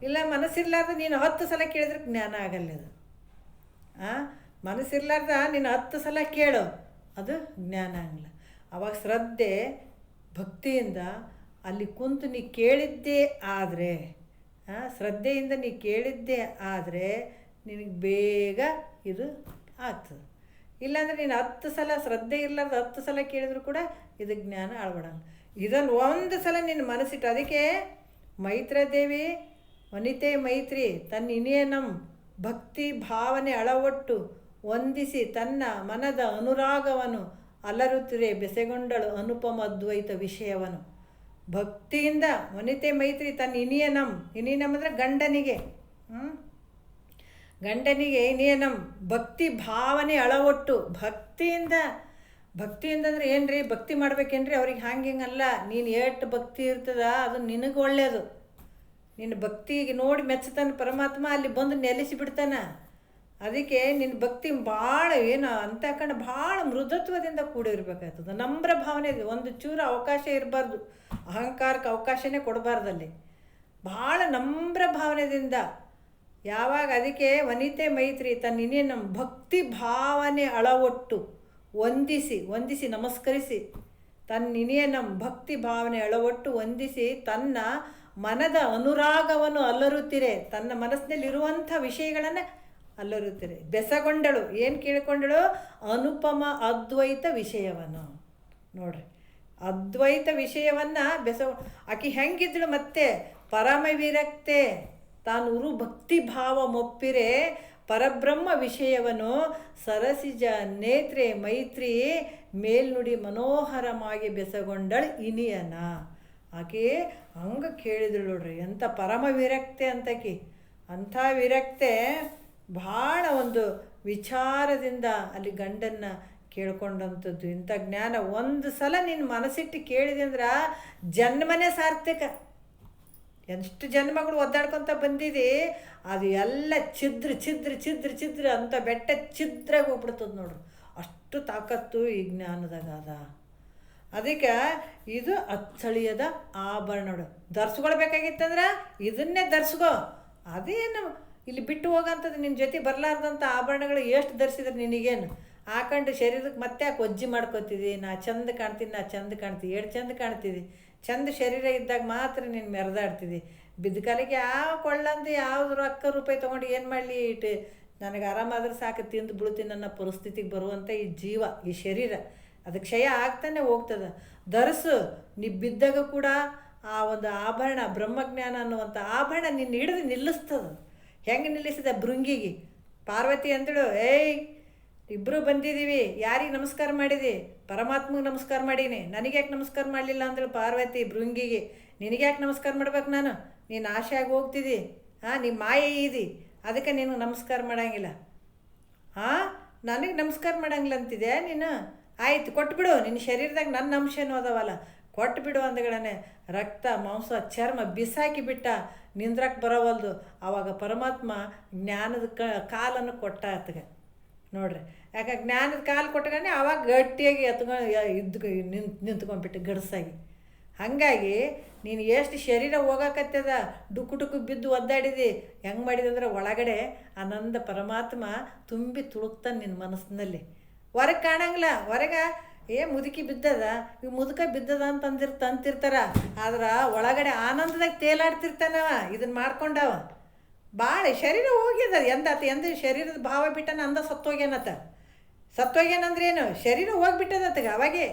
ಇಲ್ಲ ಮನಸ್ಸಿರ್ಲಾರ್ದ ನೀನು 10 ಸಲ ಕೇಳಿದ್ರೆ ಜ್ಞಾನ ಆಗಲ್ಲ. ಅದು ಮನಸ್ಸಿರ್ಲಾರ್ದ ನೀನು 10 ಸಲ ಕೇಳು, ಅದು ಜ್ಞಾನ ಆಗಲ್ಲ. ಅವಾಗ ಶ್ರದ್ಧೆ ಭಕ್ತಿಯಿಂದ ಅಲ್ಲಿ ಕುಂತು ನೀ ಕೇಳಿದ್ದೇ ಆದರೆ, ಶ್ರದ್ಧೆಯಿಂದ ನೀ ಕೇಳಿದ್ದೇ ಆದರೆ ನಿನಗೆ ಬೇಗ ಇದು ಆಗ್ತದೆ. ಇಲ್ಲಾಂದರೆ ನೀನು 10 ಸಲ ಶ್ರದ್ಧೆ ಇರಲಾರ್ದು 10 ಸಲ ಕೇಳಿದ್ರು ಕೂಡ ಇದು ಜ್ಞಾನ ಆಳ್ಬಿಡಂಗ. ಇದನ್ನು ಒಂದು ಸಲ ನಿನ್ನ ಮನಸ್ಸಿಟ್ಟು, ಅದಕ್ಕೆ ಮೈತ್ರಾದೇವಿ ವನಿತೆ ಮೈತ್ರಿ ತನ್ನ ಇನಿಯನಂ ಭಕ್ತಿ ಭಾವನೆ ಅಳವಟ್ಟು ವಂದಿಸಿ ತನ್ನ ಮನದ ಅನುರಾಗವನ್ನು ಅಲರುತ್ತಿರೆ ಬೆಸೆಗೊಂಡಳು ಅನುಪಮ ಅದ್ವೈತ ವಿಷಯವನ್ನು. ಭಕ್ತಿಯಿಂದ ವನಿತೆ ಮೈತ್ರಿ ತನ್ನ ಇನಿಯನಂ ಅಂದರೆ ಗಂಡನಿಗೆ, ಗಂಡನಿಗೆ ಇನಿಯನಂ ಭಕ್ತಿ ಭಾವನೆ ಅಳವಟ್ಟು, ಭಕ್ತಿಯಿಂದ ಅಂದರೆ ಏನು ರೀ, ಭಕ್ತಿ ಮಾಡ್ಬೇಕೇನ್ರಿ ಅವ್ರಿಗೆ ಹಂಗಲ್ಲ. ನೀನು ಎಷ್ಟು ಭಕ್ತಿ ಇರ್ತದ ಅದು ನಿನಗೆ ಒಳ್ಳೆಯದು. ನಿನ್ನ ಭಕ್ತಿಗೆ ನೋಡಿ ಮೆಚ್ಚತಾನೆ ಪರಮಾತ್ಮ, ಅಲ್ಲಿ ಬಂದು ನೆಲೆಸಿಬಿಡ್ತಾನೆ. ಅದಕ್ಕೆ ನಿನ್ನ ಭಕ್ತಿ ಭಾಳ ಏನು ಅಂತ ಕಂಡು ಭಾಳ ಮೃದುತ್ವದಿಂದ ಕೂಡಿರ್ಬೇಕಾಗ್ತದೆ. ನಮ್ರ ಭಾವನೆ ಇದೆ, ಒಂದು ಚೂರು ಅವಕಾಶ ಇರಬಾರ್ದು, ಅಹಂಕಾರಕ್ಕೆ ಅವಕಾಶನೇ ಕೊಡಬಾರ್ದಲ್ಲಿ. ಭಾಳ ನಮ್ರ ಭಾವನೆಯಿಂದ ಯಾವಾಗ, ಅದಕ್ಕೆ ವನಿತೆ ಮೈತ್ರಿ ತನ್ನ ಇನ್ನೇನು ಭಕ್ತಿ ಭಾವನೆ ಅಳವಟ್ಟು ವಂದಿಸಿ ನಮಸ್ಕರಿಸಿ ತನ್ನ ಇನ್ನೇನಂ ಭಕ್ತಿ ಭಾವನೆ ಅಳವಟ್ಟು ವಂದಿಸಿ ತನ್ನ ಮನದ ಅನುರಾಗವನ್ನು ಅಲ್ಲರುತ್ತಿರೆ, ತನ್ನ ಮನಸ್ಸಿನಲ್ಲಿರುವಂಥ ವಿಷಯಗಳನ್ನು ಅಲ್ಲರುತ್ತಿರೆ ಬೆಸಗೊಂಡಳು. ಏನು ಕೇಳಿಕೊಂಡಳು? ಅನುಪಮ ಅದ್ವೈತ ವಿಷಯವನ್ನು. ನೋಡ್ರಿ, ಅದ್ವೈತ ವಿಷಯವನ್ನು ಆಕೆ ಹೆಂಗಿದ್ಳು ಮತ್ತೆ ಪರಮ ವಿರಕ್ತೆ ತಾನು ಭಕ್ತಿ ಭಾವ ಮೊಪ್ಪಿರೆ ಪರಬ್ರಹ್ಮ ವಿಷಯವನ್ನು ಸರಸಿಜ ನೇತ್ರೆ ಮೈತ್ರಿ ಮೇಲ್ನುಡಿ ಮನೋಹರವಾಗಿ ಬೆಸಗೊಂಡಳು ಇನಿಯನ. ಆಕೆ ಹಂಗೆ ಕೇಳಿದಳು ನೋಡ್ರಿ, ಎಂಥ ಪರಮ ವಿರಕ್ತೆ ಅಂತಕಿ. ಅಂಥ ವಿರಕ್ತೆ ಭಾಳ ಒಂದು ವಿಚಾರದಿಂದ ಅಲ್ಲಿ ಗಂಡನ್ನ ಕೇಳ್ಕೊಂಡಂಥದ್ದು. ಇಂಥ ಜ್ಞಾನ ಒಂದು ಸಲ ನಿನ್ನ ಮನಸ್ಸಿಟ್ಟು ಕೇಳಿದೆ ಅಂದ್ರೆ ಜನ್ಮನೇ ಸಾರ್ಥಕ. ಎಷ್ಟು ಜನ್ಮಗಳು ಒದ್ದಾಡ್ಕೊತ ಬಂದಿದೆ, ಅದು ಎಲ್ಲ ಛಿದ್ರ ಅಂತ ಬೆಟ್ಟ ಛಿದ್ರಾಗಿ ಹೋಗ್ಬಿಡ್ತದೆ ನೋಡ್ರಿ. ಅಷ್ಟು ತಾಕತ್ತು ಈ ಜ್ಞಾನದಾಗ ಅದ. ಅದಕ್ಕೆ ಇದು ಅಚ್ಚಳಿಯದ ಆಭರಣ. ನೋಡು, ಧರಿಸ್ಕೊಳ್ಬೇಕಾಗಿತ್ತಂದ್ರೆ ಇದನ್ನೇ ಧರಿಸ್ಕೋ. ಅದೇನು ಇಲ್ಲಿ ಬಿಟ್ಟು ಹೋಗಂಥದ್ದು, ನಿನ್ನ ಜೊತೆ ಬರಲಾರ್ದಂಥ ಆಭರಣಗಳು ಎಷ್ಟು ಧರಿಸಿದ್ರೆ ನಿನಗೇನು ಹಾಕೊಂಡು ಶರೀರಕ್ಕೆ ಮತ್ತೆ ಯಾಕೆ ಒಜ್ಜಿ ಮಾಡ್ಕೊತಿದ್ದಿ? ನಾ ಚಂದ ಕಾಣ್ತೀನಿ, ಎಷ್ಟು ಚಂದ ಕಾಣ್ತಿದ್ದಿ. ಚಂದ ಶರೀರ ಇದ್ದಾಗ ಮಾತ್ರ ನೀನು ಮೆರೆದಾಡ್ತಿದ್ದಿ. ಬಿದ್ದ ಕಾಲಿಗೆ ಯಾವ ಕೊಳ್ಳಂದು ಯಾವ್ದು ರೊಕ್ಕ ರೂಪಾಯಿ ತೊಗೊಂಡು ಏನು ಮಾಡಲಿ, ಇಟ್ಟು ನನಗೆ ಆರಾಮಾದ್ರೆ ಸಾಕು ತಿಂದು ಬೀಳ್ತೀನಿ ಅನ್ನೋ ಪರಿಸ್ಥಿತಿಗೆ ಬರುವಂಥ ಈ ಜೀವ, ಈ ಶರೀರ ಅದು ಕ್ಷಯ ಆಗ್ತಾನೆ ಹೋಗ್ತದೆ. ಧರಿಸು, ನೀ ಬಿದ್ದಾಗ ಕೂಡ ಆ ಒಂದು ಆಭರಣ, ಬ್ರಹ್ಮಜ್ಞಾನ ಅನ್ನುವಂಥ ಆಭರಣ ನಿನ್ನ ಹಿಡಿದು ನಿಲ್ಲಿಸ್ತದೆ. ಹೆಂಗೆ ನಿಲ್ಲಿಸಿದ? ಭೃಂಗಿಗೆ ಪಾರ್ವತಿ ಅಂತೇಳು, ಏಯ್ ಇಬ್ಬರು ಬಂದಿದ್ದೀವಿ, ಯಾರಿಗೆ ನಮಸ್ಕಾರ ಮಾಡಿದಿ? ಪರಮಾತ್ಮಗೆ ನಮಸ್ಕಾರ ಮಾಡೀನಿ, ನನಗೆ ಯಾಕೆ ನಮಸ್ಕಾರ ಮಾಡಲಿಲ್ಲ ಅಂತೇಳಿ ಪಾರ್ವತಿ ಭೃಂಗಿಗೆ. ನಿನಗೆ ಯಾಕೆ ನಮಸ್ಕಾರ ಮಾಡ್ಬೇಕು ನಾನು? ನೀನು ಆಶೆಯಾಗಿ ಹೋಗ್ತಿದ್ದಿ, ನಿಮ್ಮ ಮಾಯೆ ಇದಿ, ಅದಕ್ಕೆ ನೀನು ನಮಸ್ಕಾರ ಮಾಡೋಂಗಿಲ್ಲ. ನನಗೆ ನಮಸ್ಕಾರ ಮಾಡೋಂಗಿಲ್ಲ ಅಂತಿದೆ ನೀನು? ಆಯ್ತು, ಕೊಟ್ಬಿಡು, ನಿನ್ನ ಶರೀರದಾಗ ನನ್ನ ಅಂಶನೂ ಅದಾವಲ್ಲ, ಕೊಟ್ಬಿಡು ಅಂದಗಳೇ ರಕ್ತ ಮಾಂಸ ಚರ್ಮ ಬಿಸಾಕಿ ಬಿಟ್ಟ, ನಿಂದ್ರಕ್ಕೆ ಬರೋವಲ್ದು. ಆವಾಗ ಪರಮಾತ್ಮ ಜ್ಞಾನದ ಕಾಲನ್ನು ಕೊಟ್ಟ ಆತಗೆ. ನೋಡ್ರಿ, ಯಾಕೆ ಜ್ಞಾನದ ಕಾಲು ಕೊಟ್ಟಗನೆ ಆವಾಗ ಗಟ್ಟಿಯಾಗಿ ನಿಂತ್ಕೊಂಡ್ಬಿಟ್ಟು ಗಡಸಾಗಿ. ಹಾಗಾಗಿ ನೀನು ಎಷ್ಟು ಶರೀರ ಹೋಗಕತ್ತದ, ಡುಕ್ಕು ಬಿದ್ದು ಒದ್ದಾಡಿದಿ, ಹೆಂಗೆ ಮಾಡಿದೆ ಅಂದ್ರೆ ಒಳಗಡೆ ಆನಂದ ಪರಮಾತ್ಮ ತುಂಬಿ ತುಳುಕ್ತಾನೆ ನಿನ್ನ ಮನಸ್ಸಿನಲ್ಲಿ. ಹೊರಗೆ ಕಾಣಂಗಿಲ್ಲ, ಹೊರಗೆ ಮುದುಕಿ ಬಿದ್ದದ, ಇವು ಮುದುಕ ಬಿದ್ದದ ಅಂತಿರ್ತಾರ. ಆದ್ರೆ ಒಳಗಡೆ ಆನಂದದಾಗ ತೇಲಾಡ್ತಿರ್ತಾನವ, ಇದನ್ನು ಮಾಡ್ಕೊಂಡವ. ಭಾಳ ಶರೀರ ಹೋಗ್ಯದ, ಎಂದ ಶರೀರದ ಭಾವ ಬಿಟ್ಟನ ಅಂದ ಸತ್ತೋಗ್ಯಾನಂದ್ರೆ ಏನು? ಶರೀರ ಹೋಗ್ಬಿಟ್ಟದತ್ತಗ ಅವಾಗೆ.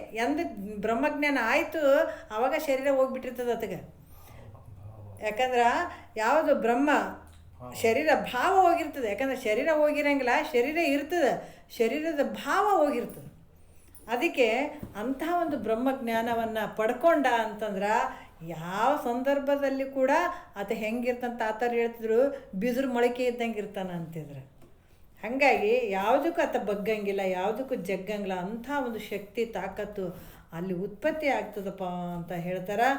ಬ್ರಹ್ಮಜ್ಞಾನ ಆಯಿತು ಆವಾಗ ಶರೀರ ಹೋಗ್ಬಿಟ್ಟಿರ್ತದೆ ಅತಗೆ. ಯಾಕಂದ್ರೆ ಯಾವುದು ಬ್ರಹ್ಮ ಶರೀರ ಭಾವ ಹೋಗಿರ್ತದೆ. ಯಾಕಂದ್ರೆ ಶರೀರ ಹೋಗಿರಂಗಿಲ್ಲ, ಶರೀರ ಇರ್ತದೆ, ಶರೀರದ ಭಾವ ಹೋಗಿರ್ತದೆ. ಅದಕ್ಕೆ ಅಂಥ ಒಂದು ಬ್ರಹ್ಮಜ್ಞಾನವನ್ನು ಪಡ್ಕೊಂಡ ಅಂತಂದ್ರೆ ಯಾವ ಸಂದರ್ಭದಲ್ಲಿ ಕೂಡ ಆತ ಹೆಂಗಿರ್ತಂತ ಆತರು ಹೇಳ್ತಿದ್ರು, ಬಿದಿರು ಮೊಳಕೆ ಇದ್ದಂಗೆ ಇರ್ತಾನೆ ಅಂತಿದ್ರು. ಹಾಗಾಗಿ ಯಾವುದಕ್ಕೂ ಆತ ಬಗ್ಗಂಗಿಲ್ಲ, ಯಾವುದಕ್ಕೂ ಜಗ್ಗಂಗಿಲ್ಲ. ಅಂಥ ಒಂದು ಶಕ್ತಿ ತಾಕತ್ತು ಅಲ್ಲಿ ಉತ್ಪತ್ತಿ ಆಗ್ತದಪ್ಪ ಅಂತ ಹೇಳ್ತಾರೆ.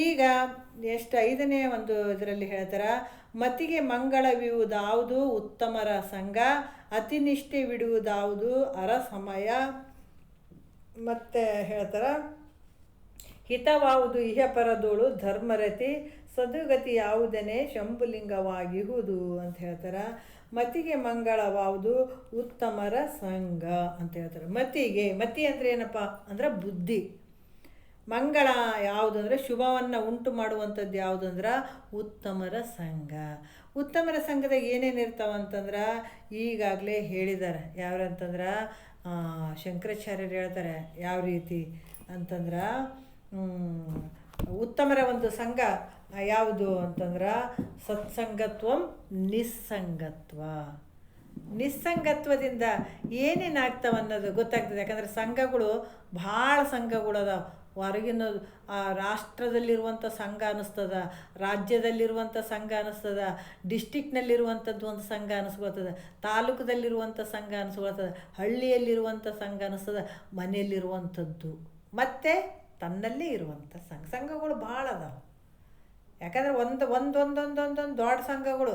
ಈಗ ಎಷ್ಟು 5ನೇ ಒಂದು ಇದರಲ್ಲಿ ಹೇಳ್ತಾರೆ, ಮತಿಗೆ ಮಂಗಳವಿಯುವುದಾವುದು ಉತ್ತಮರ ಸಂಘ, ಅತಿನಿಷ್ಠೆ ಬಿಡುವುದಾವುದು ಅರ ಸಮಯ. ಮತ್ತು ಹೇಳ್ತಾರೆ, ಹಿತವಾವುದು ಇಹಪರದೋಳು ಧರ್ಮರತಿ, ಸದುಗತಿ ಯಾವುದನೇ ಶಂಭುಲಿಂಗವಾಗಿಹುದು ಅಂತ ಹೇಳ್ತಾರೆ. ಮತಿಗೆ ಮಂಗಳವಾವುದು ಉತ್ತಮರ ಸಂಘ ಅಂತ ಹೇಳ್ತಾರೆ. ಮತಿ ಅಂದರೆ ಏನಪ್ಪ ಅಂದ್ರೆ ಬುದ್ಧಿ. ಮಂಗಳ ಯಾವುದು ಅಂದರೆ ಶುಭವನ್ನು ಉಂಟು ಮಾಡುವಂಥದ್ದು ಯಾವುದು ಅಂದ್ರೆ ಉತ್ತಮರ ಸಂಘ. ಉತ್ತಮರ ಸಂಘದಾಗ ಏನೇನು ಇರ್ತಾವಂತಂದ್ರೆ ಈಗಾಗಲೇ ಹೇಳಿದ್ದಾರೆ. ಯಾವ್ರಂತಂದ್ರೆ ಶಂಕರಾಚಾರ್ಯರು ಹೇಳ್ತಾರೆ ಯಾವ ರೀತಿ ಅಂತಂದ್ರೆ ಉತ್ತಮರ ಒಂದು ಸಂಘ ಯಾವುದು ಅಂತಂದ್ರೆ ಸತ್ಸಂಗತ್ವಂ ನಿಸ್ಸಂಗತ್ವ. ನಿಸ್ಸಂಗತ್ವದಿಂದ ಏನೇನಾಗ್ತಾವ ಅನ್ನೋದು ಗೊತ್ತಾಗ್ತದೆ. ಯಾಕಂದರೆ ಸಂಘಗಳು ಭಾಳ ಸಂಘಗಳು ಅದಾವೆ. ಹೊರಗಿನ ರಾಷ್ಟ್ರದಲ್ಲಿರುವಂಥ ಸಂಘ ಅನ್ನಿಸ್ತದ, ರಾಜ್ಯದಲ್ಲಿರುವಂಥ ಸಂಘ ಅನ್ನಿಸ್ತದ, ಡಿಸ್ಟಿಕ್ನಲ್ಲಿರುವಂಥದ್ದು ಒಂದು ಸಂಘ ಅನ್ನಿಸ್ಕೊಳ್ತದೆ, ತಾಲೂಕದಲ್ಲಿರುವಂಥ ಸಂಘ ಅನ್ನಿಸ್ಕೊಳ್ತದೆ, ಹಳ್ಳಿಯಲ್ಲಿರುವಂಥ ಸಂಘ ಅನ್ನಿಸ್ತದ, ಮನೆಯಲ್ಲಿರುವಂಥದ್ದು ಮತ್ತು ತನ್ನಲ್ಲೇ ಇರುವಂಥ ಸಂಘಗಳು ಭಾಳ ಅದಾವೆ. ಯಾಕಂದರೆ ಒಂದೊಂದೊಂದೊಂದೊಂದು ದೊಡ್ಡ ಸಂಘಗಳು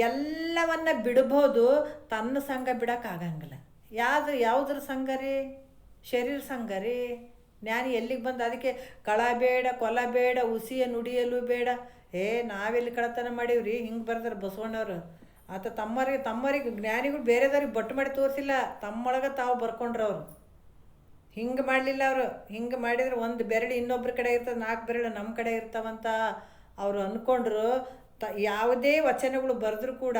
ಎಲ್ಲವನ್ನ ಬಿಡ್ಬೋದು, ತನ್ನ ಸಂಘ ಬಿಡೋಕ್ಕಾಗಂಗಿಲ್ಲ. ಯಾವುದ್ರ ಸಂಘ ರೀ? ಶರೀರ ಸಂಘ ರೀ. ಜ್ಞಾನಿ ಎಲ್ಲಿಗೆ ಬಂದು ಅದಕ್ಕೆ ಕಳಬೇಡ, ಕೊಲಬೇಡ, ಉಸಿಯ ನುಡಿಯಲು ಬೇಡ. ನಾವೆಲ್ಲಿ ಕಳತನ ಮಾಡೀವ್ರಿ? ಹಿಂಗೆ ಬರ್ತಾರೆ ಬಸವಣ್ಣವರು. ಆತ ತಮ್ಮರಿಗೆ ಜ್ಞಾನಿಗಳು ಬೇರೆದವ್ರಿಗೆ ಬಟ್ಟು ಮಾಡಿ ತೋರಿಸಿಲ್ಲ, ತಮ್ಮೊಳಗೆ ತಾವು ಬರ್ಕೊಂಡ್ರವ್ರು. ಹಿಂಗೆ ಮಾಡಲಿಲ್ಲ ಅವರು. ಹಿಂಗೆ ಮಾಡಿದ್ರೆ ಒಂದು ಬೆರಳು ಇನ್ನೊಬ್ಬರ ಕಡೆ ಇರ್ತದೆ, 4 ಬೆರಳು ನಮ್ಮ ಕಡೆ ಇರ್ತಾವಂತ ಅವರು ಅಂದ್ಕೊಂಡ್ರು. ಯಾವುದೇ ವಚನಗಳು ಬರೆದ್ರೂ ಕೂಡ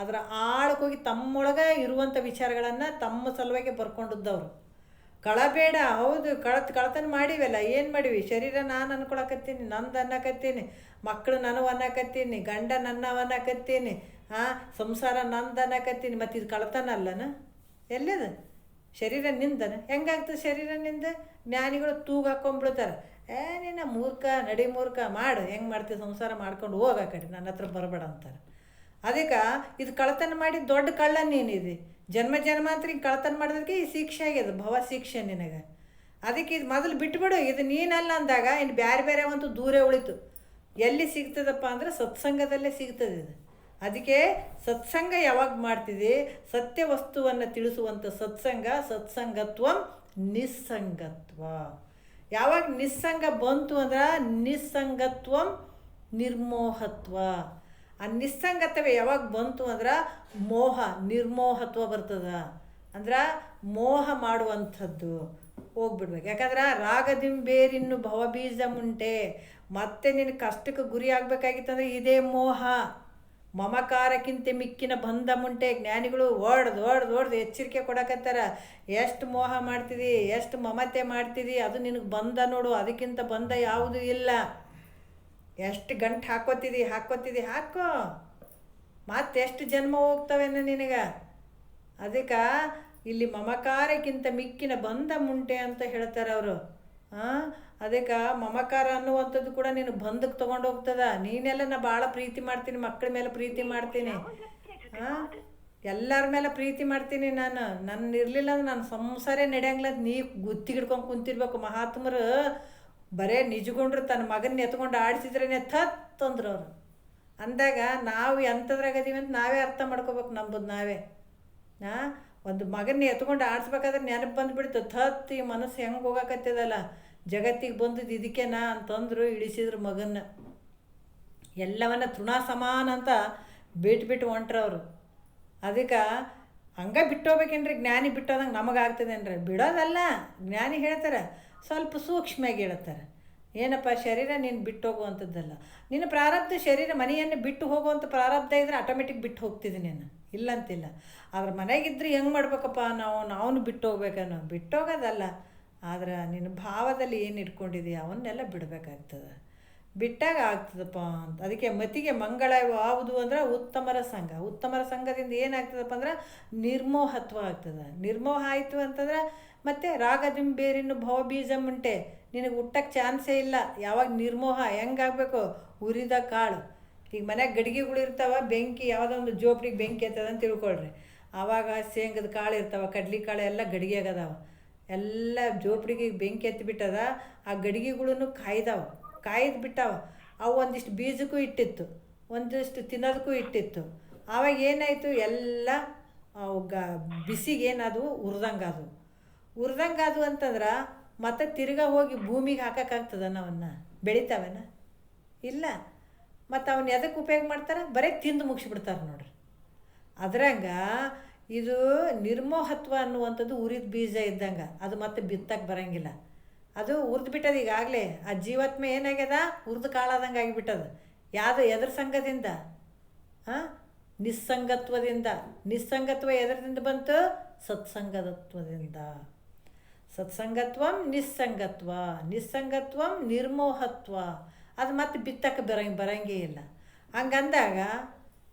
ಅದರ ಆಳಕ್ಕೆ ಹೋಗಿ ತಮ್ಮೊಳಗೆ ಇರುವಂಥ ವಿಚಾರಗಳನ್ನು ತಮ್ಮ ಸಲುವಾಗಿ ಬರ್ಕೊಂಡದ್ದವರು. ಕಳಬೇಡ, ಹೌದು ಕಳತನ ಮಾಡಿವಲ್ಲ, ಏನು ಮಾಡಿವಿ? ಶರೀರ ನಾನು ಅನ್ಕೊಳಕತ್ತೀನಿ, ನಂದು ಅನ್ನಕತ್ತೀನಿ, ಮಕ್ಕಳು ನನವು ಅನ್ನಕತ್ತೀನಿ, ಗಂಡ ನನ್ನವ ಅನ್ನಕತ್ತೀನಿ, ಸಂಸಾರ ನಂದು ಅನ್ನಕತ್ತೀನಿ. ಮತ್ತು ಇದು ಕಳತನ ಅಲ್ಲನ? ಎಲ್ಲದ ಶರೀರ ನಿಂದನ? ಹೆಂಗಾಗ್ತದೆ ಶರೀರ ನಿಂದ? ಜ್ಞಾನಿಗಳು ತೂಗು ಹಾಕ್ಕೊಂಡ್ಬಿಡ್ತಾರೆ. ನಿನ್ನ ಮೂರ್ಖ, ನಡಿ ಮೂರ್ಖ, ಮಾಡು, ಹೆಂಗೆ ಮಾಡ್ತೀವಿ ಸಂಸಾರ ಮಾಡ್ಕೊಂಡು ಹೋಗ ಕಡೆ, ನನ್ನ ಹತ್ರ ಬರಬೇಡ ಅಂತಾರೆ. ಅದಕ್ಕೆ ಇದು ಕಳತನ ಮಾಡಿ ದೊಡ್ಡ ಕಳ್ಳ ನೀನಿದೆ. ಜನ್ಮ ಜನ್ಮಾಂತರ ಹಿಂಗೆ ಕಳತನ ಮಾಡೋದಕ್ಕೆ ಈ ಶಿಕ್ಷೆ ಆಗ್ಯದ, ಭವ ಶಿಕ್ಷೆ ನಿನಗೆ. ಅದಕ್ಕೆ ಇದು ಮೊದಲು ಬಿಟ್ಬಿಡು, ಇದು ನೀನಲ್ಲ ಅಂದಾಗ ಇನ್ನು ಬೇರೆ ಒಂದು ದೂರ ಉಳಿತು. ಎಲ್ಲಿ ಸಿಗ್ತದಪ್ಪ ಅಂದ್ರೆ ಸತ್ಸಂಗದಲ್ಲೇ ಸಿಗ್ತದೆ ಇದು. ಅದಕ್ಕೆ ಸತ್ಸಂಗ ಯಾವಾಗ ಮಾಡ್ತಿದೆ? ಸತ್ಯ ವಸ್ತುವನ್ನು ತಿಳಿಸುವಂಥ ಸತ್ಸಂಗ, ಸತ್ಸಂಗತ್ವ ನಿಸ್ಸಂಗತ್ವ. ಯಾವಾಗ ನಿಸ್ಸಂಗ ಬಂತು ಅಂದ್ರೆ ನಿಸ್ಸಂಗತ್ವ ನಿರ್ಮೋಹತ್ವ. ಆ ನಿಸ್ಸಂಗತ್ವ ಯಾವಾಗ ಬಂತು ಅಂದ್ರೆ ಮೋಹ ನಿರ್ಮೋಹತ್ವ ಬರ್ತದ. ಅಂದ್ರೆ ಮೋಹ ಮಾಡುವಂಥದ್ದು ಹೋಗ್ಬಿಡ್ಬೇಕು. ಯಾಕಂದ್ರೆ ರಾಗದಿಂಬೇರಿನ್ನು ಭವಬೀಜ ಮುಂಟೆ. ಮತ್ತೆ ನಿನ್ನ ಕಷ್ಟಕ್ಕೆ ಗುರಿ ಆಗಬೇಕಾಗಿತ್ತಂದ್ರೆ ಇದೇ ಮೋಹ. ಮಮಕಾರಕ್ಕಿಂತ ಮಿಕ್ಕಿನ ಬಂಧ ಮುಂಟೆ. ಜ್ಞಾನಿಗಳು ಓಡ್ದು ಎಚ್ಚರಿಕೆ ಕೊಡಕತ್ತಾರ. ಎಷ್ಟು ಮೋಹ ಮಾಡ್ತಿದಿ, ಎಷ್ಟು ಮಮತೆ ಮಾಡ್ತಿದಿ, ಅದು ನಿನಗೆ ಬಂಧ ನೋಡು, ಅದಕ್ಕಿಂತ ಬಂಧ ಯಾವುದೂ ಇಲ್ಲ. ಎಷ್ಟು ಗಂಟು ಹಾಕೋ, ಮತ್ತೆಷ್ಟು ಜನ್ಮ ಹೋಗ್ತವೇನ ನಿನಗೆ? ಅದಕ್ಕೆ ಇಲ್ಲಿ ಮಮಕಾರಕ್ಕಿಂತ ಮಿಕ್ಕಿನ ಬಂಧ ಮುಂಟೆ ಅಂತ ಹೇಳ್ತಾರೆ ಅವರು. ಅದಕ್ಕೆ ಮಮಕಾರ ಅನ್ನುವಂಥದ್ದು ಕೂಡ ನೀನು ಬಂಧಕ್ಕೆ ತೊಗೊಂಡು ಹೋಗ್ತದ. ನೀನೆಲ್ಲ ನಾ ಭಾಳ ಪ್ರೀತಿ ಮಾಡ್ತೀನಿ, ಮಕ್ಕಳ ಮೇಲೆ ಪ್ರೀತಿ ಮಾಡ್ತೀನಿ, ಎಲ್ಲರ ಮೇಲೆ ಪ್ರೀತಿ ಮಾಡ್ತೀನಿ ನಾನು. ನನ್ನ ಇರಲಿಲ್ಲ ಅಂದ್ರೆ ನನ್ನ ಸಂಸಾರೇ ನಡೆಯಂಗಿಲ್ಲ. ನೀ ಗುತ್ತಿಗಿಡ್ಕೊಂಡು ಕುಂತಿರ್ಬೇಕು. ಮಹಾತ್ಮರು ಬರೇ ನಿಜಗೊಂಡ್ರು ತನ್ನ ಮಗನ್ನ ಎತ್ಕೊಂಡು ಆಡಿಸಿದ್ರೇ ತಂದ್ರು ಅವರು. ಅಂದಾಗ ನಾವು ಎಂಥದ್ರಾಗದೀವಿ ಅಂತ ನಾವೇ ಅರ್ಥ ಮಾಡ್ಕೋಬೇಕು. ನಂಬುದು ನಾವೇ. ಒಂದು ಮಗನ್ನ ಎತ್ಕೊಂಡು ಆಡಿಸ್ಬೇಕಾದ್ರೆ ನೆನಪು ಬಂದುಬಿಡ್ತು. ಈ ಮನಸ್ಸು ಹೆಂಗೆ ಹೋಗಾಕತ್ತದಲ್ಲ, ಜಗತ್ತಿಗೆ ಬಂದದ್ದು ಇದಕ್ಕೇನಾ ಅಂತಂದ್ರು. ಇಳಿಸಿದ್ರು ಮಗನ್ನ. ಎಲ್ಲವನ್ನ ತೃಣ ಸಮಾನ ಅಂತ ಬಿಟ್ಟು ಹೊಂಟ್ರವರು. ಅದಕ್ಕೆ ಹಂಗೆ ಬಿಟ್ಟೋಗ್ಬೇಕೇನ್ರಿ? ಜ್ಞಾನಿ ಬಿಟ್ಟೋದಂಗೆ ನಮಗಾಗ್ತದೇನ್ರಿ? ಬಿಡೋದಲ್ಲ, ಜ್ಞಾನಿ ಹೇಳ್ತಾರೆ, ಸ್ವಲ್ಪ ಸೂಕ್ಷ್ಮವಾಗಿ ಹೇಳ್ತಾರೆ. ಏನಪ್ಪ, ಶರೀರ ನೀನು ಬಿಟ್ಟು ಹೋಗುವಂಥದ್ದಲ್ಲ. ನಿನ್ನ ಪ್ರಾರಬ್ಧ ಶರೀರ ಮನೆಯನ್ನು ಬಿಟ್ಟು ಹೋಗುವಂಥ ಪ್ರಾರಬ್ಧ ಇದ್ದರೆ ಆಟೋಮೆಟಿಕ್ ಬಿಟ್ಟು ಹೋಗ್ತಿದ್ದೆ ನೀನು, ಇಲ್ಲಂತಿಲ್ಲ. ಆದ್ರೆ ಮನೆಗಿದ್ರೆ ಹೆಂಗೆ ಮಾಡ್ಬೇಕಪ್ಪ ನಾವು ಬಿಟ್ಟು ಹೋಗ್ಬೇಕನ್ನೋ? ಬಿಟ್ಟೋಗೋದಲ್ಲ, ಆದ್ರೆ ನಿನ್ನ ಭಾವದಲ್ಲಿ ಏನು ಇಟ್ಕೊಂಡಿದೆಯಾ ಅವನ್ನೆಲ್ಲ ಬಿಡಬೇಕಾಗ್ತದೆ. ಬಿಟ್ಟಾಗ ಆಗ್ತದಪ್ಪ ಅಂತ. ಅದಕ್ಕೆ ಮತಿಗೆ ಮಂಗಳ ಯಾವುದು ಅಂದ್ರೆ ಉತ್ತಮರ ಸಂಘ. ಉತ್ತಮರ ಸಂಘದಿಂದ ಏನಾಗ್ತದಪ್ಪ ಅಂದ್ರೆ ನಿರ್ಮೋಹತ್ವ ಆಗ್ತದೆ. ನಿರ್ಮೋಹ ಆಯಿತು ಅಂತಂದ್ರೆ ಮತ್ತು ರಾಗದಿಂಬೇರಿನ್ನು ಭವಬೀಜ ಮುಂಟೆ. ನಿನಗೆ ಹುಟ್ಟಕ್ಕೆ ಚಾನ್ಸೇ ಇಲ್ಲ. ಯಾವಾಗ ನಿರ್ಮೋಹ ಹೆಂಗಾಗಬೇಕು? ಉರಿದ ಕಾಳು. ಈಗ ಮನ್ಯಾಗ ಗಡಿಗೆಗಳು ಇರ್ತಾವ, ಬೆಂಕಿ ಯಾವುದೋ ಒಂದು ಜೋಪಡಿಗೆ ಬೆಂಕಿ ಎತ್ತದಂತ ತಿಳ್ಕೊಳ್ರಿ. ಆವಾಗ ಶೇಂಗದ ಕಾಳು ಇರ್ತಾವೆ, ಕಡ್ಲಿ ಕಾಳು ಎಲ್ಲ ಗಡಿಗೆಗದಾವ. ಎಲ್ಲ ಜೋಪಡಿಗೆ ಬೆಂಕಿ ಎತ್ತಿಬಿಟ್ಟದ. ಆ ಗಡಿಗೆಗಳನ್ನು ಕಾಯ್ದು ಬಿಟ್ಟಾವ. ಅವು ಒಂದಿಷ್ಟು ಬೀಜಕ್ಕೂ ಇಟ್ಟಿತ್ತು, ಒಂದಿಷ್ಟು ತಿನ್ನೋದಕ್ಕೂ ಇಟ್ಟಿತ್ತು. ಆವಾಗ ಏನಾಯಿತು? ಎಲ್ಲ ಅವು ಬಿಸಿಗೆ ಏನದು ಉರ್ದಂಗಾದು ಅಂತಂದ್ರೆ ಮತ್ತೆ ತಿರ್ಗಾ ಹೋಗಿ ಭೂಮಿಗೆ ಹಾಕೋಕ್ಕಾಗ್ತದ? ಅವನ್ನ ಬೆಳಿತಾವೇನ? ಇಲ್ಲ. ಮತ್ತು ಅವನ್ನ ಎದಕ್ಕೆ ಉಪಯೋಗ ಮಾಡ್ತಾರೆ? ಬರೀ ತಿಂದು ಮುಗಿಸ್ಬಿಡ್ತಾರೆ ನೋಡ್ರಿ. ಅದ್ರಂಗ ಇದು ನಿರ್ಮೋಹತ್ವ ಅನ್ನುವಂಥದ್ದು ಉರಿದ ಬೀಜ ಇದ್ದಂಗೆ. ಅದು ಮತ್ತೆ ಬಿತ್ತಕ್ಕೆ ಬರೋಂಗಿಲ್ಲ. ಅದು ಉರ್ದು ಬಿಟ್ಟದ ಈಗಾಗಲೇ. ಆ ಜೀವಾತ್ಮ ಏನಾಗ್ಯದ, ಉರ್ದು ಕಾಳಾದಂಗೆ ಆಗಿಬಿಟ್ಟದ. ಯಾವುದು, ಎದ್ರ ಸಂಘದಿಂದ? ಹಾಂ, ನಿಸ್ಸಂಗತ್ವದಿಂದ. ನಿಸ್ಸಂಗತ್ವ ಎದರಿಂದ ಬಂತು? ಸತ್ಸಂಗತ್ವದಿಂದ. ಸತ್ಸಂಗತ್ವಂ ನಿಸ್ಸಂಗತ್ವ, ನಿಸ್ಸಂಗತ್ವಂ ನಿರ್ಮೋಹತ್ವ. ಅದು ಮತ್ತೆ ಬಿತ್ತಕ್ಕೆ ಬರಂಗೇ ಇಲ್ಲ. ಹಂಗಂದಾಗ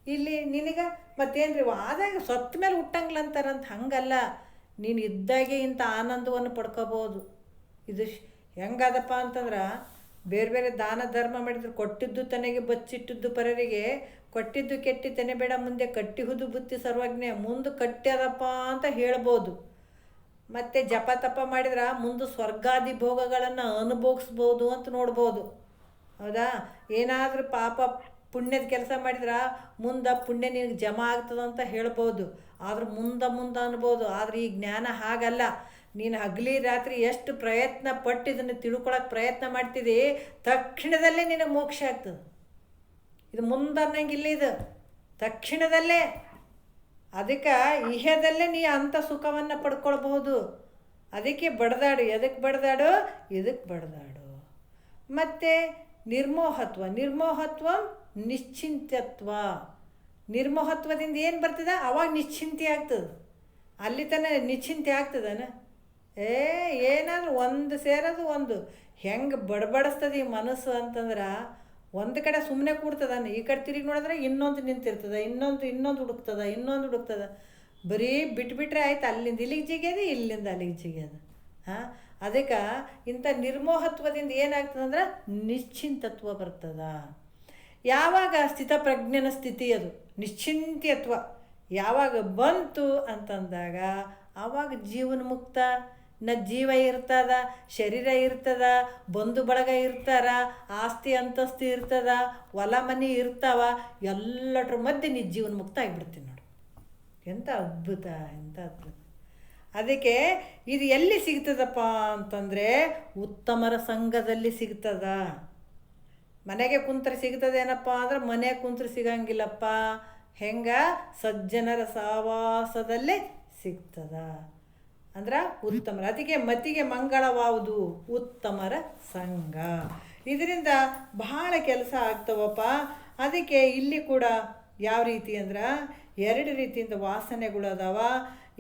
ಇಲ್ಲಿ ನಿನಗೆ ಮತ್ತೇನು ರೀ ಆದಾಗ ಸತ್ತ ಮೇಲೆ ಹುಟ್ಟಂಗಿಲ್ಲ ಅಂತಾರಂತ. ಹಂಗಲ್ಲ, ನೀನು ಇದ್ದಾಗೆ ಇಂಥ ಆನಂದವನ್ನು ಪಡ್ಕೋಬೋದು. ಇದು ಹೆಂಗದಪ್ಪ ಅಂತಂದ್ರೆ, ಬೇರೆ ಬೇರೆ ದಾನ ಧರ್ಮ ಮಾಡಿದ್ರು ಕೊಟ್ಟಿದ್ದು ತನಗೆ ಬಚ್ಚಿಟ್ಟಿದ್ದು ಪರರಿಗೆ, ಕೊಟ್ಟಿದ್ದು ಕೆಟ್ಟಿ ತೆನೆಬೇಡ ಮುಂದೆ ಕಟ್ಟಿಹುದು ಬುತ್ತಿ ಸರ್ವಜ್ಞ, ಮುಂದೆ ಕಟ್ಟ್ಯದಪ್ಪ ಅಂತ ಹೇಳ್ಬೋದು. ಮತ್ತು ಜಪ ತಪ ಮಾಡಿದ್ರೆ ಮುಂದೆ ಸ್ವರ್ಗಾದಿ ಭೋಗಗಳನ್ನು ಅನುಭವಿಸ್ಬೋದು ಅಂತ ನೋಡ್ಬೋದು. ಹೌದಾ? ಏನಾದರೂ ಪಾಪ ಪುಣ್ಯದ ಕೆಲಸ ಮಾಡಿದ್ರೆ ಮುಂದೆ ಪುಣ್ಯ ನಿನಗೆ ಜಮಾ ಆಗ್ತದಂತ ಹೇಳ್ಬೋದು. ಆದ್ರೆ ಮುಂದೆ ಅನ್ಬೋದು. ಆದರೆ ಈ ಜ್ಞಾನ ಹಾಗಲ್ಲ. ನೀನು ಹಗಲಿ ರಾತ್ರಿ ಎಷ್ಟು ಪ್ರಯತ್ನ ಪಟ್ಟು ಇದನ್ನು ತಿಳ್ಕೊಳಕ್ಕೆ ಪ್ರಯತ್ನ ಮಾಡ್ತಿದ್ದಿ, ತಕ್ಷಣದಲ್ಲೇ ನಿನಗೆ ಮೋಕ್ಷ ಆಗ್ತದೆ. ಇದು ಮುಂದೆ ಅನ್ನಂಗಿಲ್ಲ, ಇದು ತಕ್ಷಣದಲ್ಲೇ. ಅದಕ್ಕೆ ಇಹದಲ್ಲೇ ನೀ ಅಂಥ ಸುಖವನ್ನು ಪಡ್ಕೊಳ್ಬಹುದು. ಅದಕ್ಕೆ ಬಡ್ದಾಡು. ಎದಕ್ಕೆ ಬಡ್ದಾಡು? ಇದಕ್ಕೆ ಬಡ್ದಾಡು. ಮತ್ತು ನಿರ್ಮೋಹತ್ವ. ನಿರ್ಮೋಹತ್ವ ನಿಶ್ಚಿಂತತ್ವ. ನಿರ್ಮೋಹತ್ವದಿಂದ ಏನು ಬರ್ತದೆ? ಅವಾಗ ನಿಶ್ಚಿಂತೆ ಆಗ್ತದೆ. ಅಲ್ಲಿ ತನಕ ನಿಶ್ಚಿಂತೆ ಆಗ್ತದನ? ಏನಾದರೂ ಒಂದು ಸೇರೋದು ಒಂದು ಹೆಂಗೆ ಬಡಬಡಿಸ್ತದೆ ಈ ಮನಸ್ಸು ಅಂತಂದ್ರೆ, ಒಂದು ಕಡೆ ಸುಮ್ಮನೆ ಕೂಡ್ತದಾನೆ, ಈ ಕಡೆ ತಿರುಗಿ ನೋಡಿದ್ರೆ ಇನ್ನೊಂದು ನಿಂತಿರ್ತದೆ, ಇನ್ನೊಂದು ಹುಡುಕ್ತದ. ಬರೀ ಬಿಟ್ಬಿಟ್ರೆ ಆಯ್ತು, ಅಲ್ಲಿಂದ ಇಲ್ಲಿಗೆ ಜಿಗ್ಯದ, ಇಲ್ಲಿಂದ ಅಲ್ಲಿಗೆ ಜಿಗ್ಯದ. ಹಾಂ, ಅದಕ್ಕೆ ಇಂಥ ನಿರ್ಮೋಹತ್ವದಿಂದ ಏನಾಗ್ತದಂದ್ರೆ ನಿಶ್ಚಿಂತತ್ವ ಬರ್ತದ. ಯಾವಾಗ ಸ್ಥಿತಪ್ರಜ್ಞನ ಸ್ಥಿತಿ, ಅದು ನಿಶ್ಚಿಂತ್ಯತ್ವ ಯಾವಾಗ ಬಂತು ಅಂತಂದಾಗ ಆವಾಗ ಜೀವನ ಮುಕ್ತ. ಜೀವ ಇರ್ತದ, ಶರೀರ ಇರ್ತದ, ಬಂಧು ಬಳಗ ಇರ್ತಾರ, ಆಸ್ತಿ ಅಂತಸ್ತು ಇರ್ತದ, ಹೊಲ ಮನೆ ಇರ್ತಾವ, ಎಲ್ಲರ ಮಧ್ಯೆ ನೀ ಜೀವನ ಮುಕ್ತ ಆಗಿಬಿಡ್ತೀನಿ ನೋಡು. ಎಂಥ ಅದ್ಭುತ, ಎಂಥ ಅದ್ಭುತ. ಅದಕ್ಕೆ ಇದು ಎಲ್ಲಿ ಸಿಗ್ತದಪ್ಪ ಅಂತಂದರೆ ಉತ್ತಮರ ಸಂಘದಲ್ಲಿ ಸಿಗ್ತದ. ಮನೆಗೆ ಕುಂತ್ರೆ ಸಿಗ್ತದೇನಪ್ಪ ಅಂದ್ರೆ ಮನೆಗೆ ಕುಂತ್ರೆ ಸಿಗಂಗಿಲ್ಲಪ್ಪ. ಹೆಂಗೆ? ಸಜ್ಜನರ ಸಹವಾಸದಲ್ಲೇ ಸಿಗ್ತದ. ಅಂದ್ರೆ ಉತ್ತಮರ. ಅದಕ್ಕೆ ಮತಿಗೆ ಮಂಗಳವಾವುದು ಉತ್ತಮರ ಸಂಘ. ಇದರಿಂದ ಬಹಳ ಕೆಲಸ ಆಗ್ತವಪ್ಪ. ಅದಕ್ಕೆ ಇಲ್ಲಿ ಕೂಡ ಯಾವ ರೀತಿ ಅಂದ್ರೆ 2 ರೀತಿಯಿಂದ ವಾಸನೆಗಳು ಅದಾವ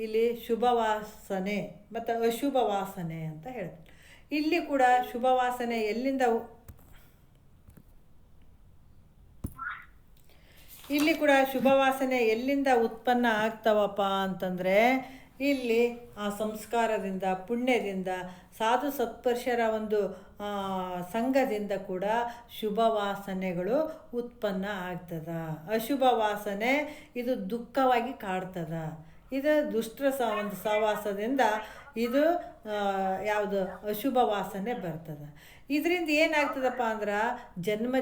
ಇಲ್ಲಿ. ಶುಭ ವಾಸನೆ ಮತ್ತು ಅಶುಭ ವಾಸನೆ ಅಂತ ಹೇಳ್ತಾರೆ. ಇಲ್ಲಿ ಕೂಡ ಶುಭ ವಾಸನೆ ಎಲ್ಲಿಂದ ಉತ್ಪನ್ನ ಆಗ್ತಾವಪ್ಪ ಅಂತಂದರೆ, ಇಲ್ಲಿ ಆ ಸಂಸ್ಕಾರದಿಂದ, ಪುಣ್ಯದಿಂದ, ಸಾಧು ಸತ್ಪುರುಷರ ಒಂದು ಸಂಘದಿಂದ ಕೂಡ ಶುಭ ವಾಸನೆಗಳು ಉತ್ಪನ್ನ ಆಗ್ತದ. ಅಶುಭ ವಾಸನೆ ಇದು ದುಃಖವಾಗಿ ಕಾಡ್ತದ. ಇದು ದುಷ್ಟರ ಒಂದು ಸಹವಾಸದಿಂದ ಇದು ಯಾವುದು ಅಶುಭ ವಾಸನೆ ಬರ್ತದೆ. ಇದರಿಂದ ಏನಾಗ್ತದಪ್ಪ ಅಂದ್ರೆ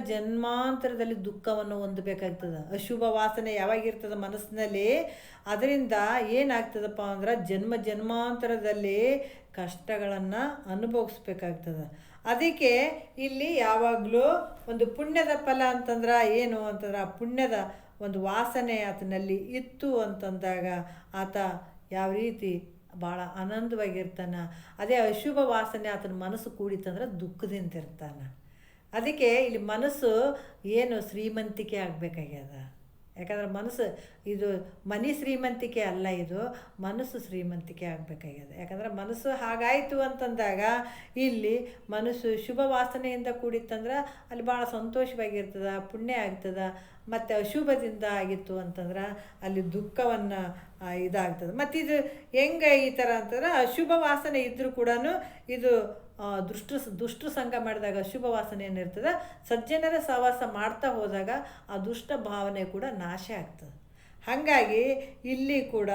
ಜನ್ಮಾಂತರದಲ್ಲಿ ದುಃಖವನ್ನು ಹೊಂದಬೇಕಾಗ್ತದೆ. ಅಶುಭ ವಾಸನೆ ಯಾವಾಗಿರ್ತದೆ ಮನಸ್ಸಿನಲ್ಲಿ, ಅದರಿಂದ ಏನಾಗ್ತದಪ್ಪ ಅಂದ್ರೆ ಜನ್ಮಾಂತರದಲ್ಲಿ ಕಷ್ಟಗಳನ್ನು ಅನುಭವಿಸ್ಬೇಕಾಗ್ತದೆ. ಅದಕ್ಕೆ ಇಲ್ಲಿ ಯಾವಾಗಲೂ ಒಂದು ಪುಣ್ಯದ ಫಲ ಅಂತಂದ್ರೆ ಏನು ಅಂತಂದ್ರೆ, ಆ ಪುಣ್ಯದ ಒಂದು ವಾಸನೆ ಆತನಲ್ಲಿ ಇತ್ತು ಅಂತಂದಾಗ ಆತ ಯಾವ ರೀತಿ ಭಾಳ ಆನಂದವಾಗಿರ್ತಾನೆ. ಅದೇ ಅಶುಭ ವಾಸನೆ ಆತನ ಮನಸ್ಸು ಕೂಡಿತಂದ್ರೆ ದುಃಖದಿಂದ ಇರ್ತಾನೆ. ಅದಕ್ಕೆ ಇಲ್ಲಿ ಮನಸ್ಸು ಏನು ಶ್ರೀಮಂತಿಕೆ ಆಗಬೇಕಾಗ್ಯದ. ಯಾಕಂದ್ರೆ ಮನಸ್ಸು ಇದು ಮನಿ ಶ್ರೀಮಂತಿಕೆ ಅಲ್ಲ, ಇದು ಮನಸ್ಸು ಶ್ರೀಮಂತಿಕೆ ಆಗಬೇಕಾಗ್ಯದ. ಯಾಕಂದ್ರೆ ಮನಸ್ಸು ಹಾಗಾಯಿತು ಅಂತಂದಾಗ ಇಲ್ಲಿ ಮನಸ್ಸು ಶುಭ ವಾಸನೆಯಿಂದ ಕೂಡಿತ್ತಂದ್ರೆ ಅಲ್ಲಿ ಭಾಳ ಸಂತೋಷವಾಗಿರ್ತದೆ, ಪುಣ್ಯ ಆಗ್ತದೆ. ಮತ್ತು ಅಶುಭದಿಂದ ಆಗಿತ್ತು ಅಂತಂದ್ರೆ ಅಲ್ಲಿ ದುಃಖವನ್ನು ಇದಾಗ್ತದೆ. ಮತ್ತು ಇದು ಹೆಂಗೆ ಈ ಥರ ಅಂತಂದ್ರೆ ಅಶುಭ ವಾಸನೆ ಇದ್ದರೂ ಕೂಡ ಇದು ದುಷ್ಟ ಸಂಘ ಮಾಡಿದಾಗ ಅಶುಭ ವಾಸನೆ ಏನಿರ್ತದೆ, ಸಜ್ಜನರ ಸಹವಾಸ ಮಾಡ್ತಾ ಹೋದಾಗ ಆ ದುಷ್ಟ ಭಾವನೆ ಕೂಡ ನಾಶ ಆಗ್ತದೆ. ಹಾಗಾಗಿ ಇಲ್ಲಿ ಕೂಡ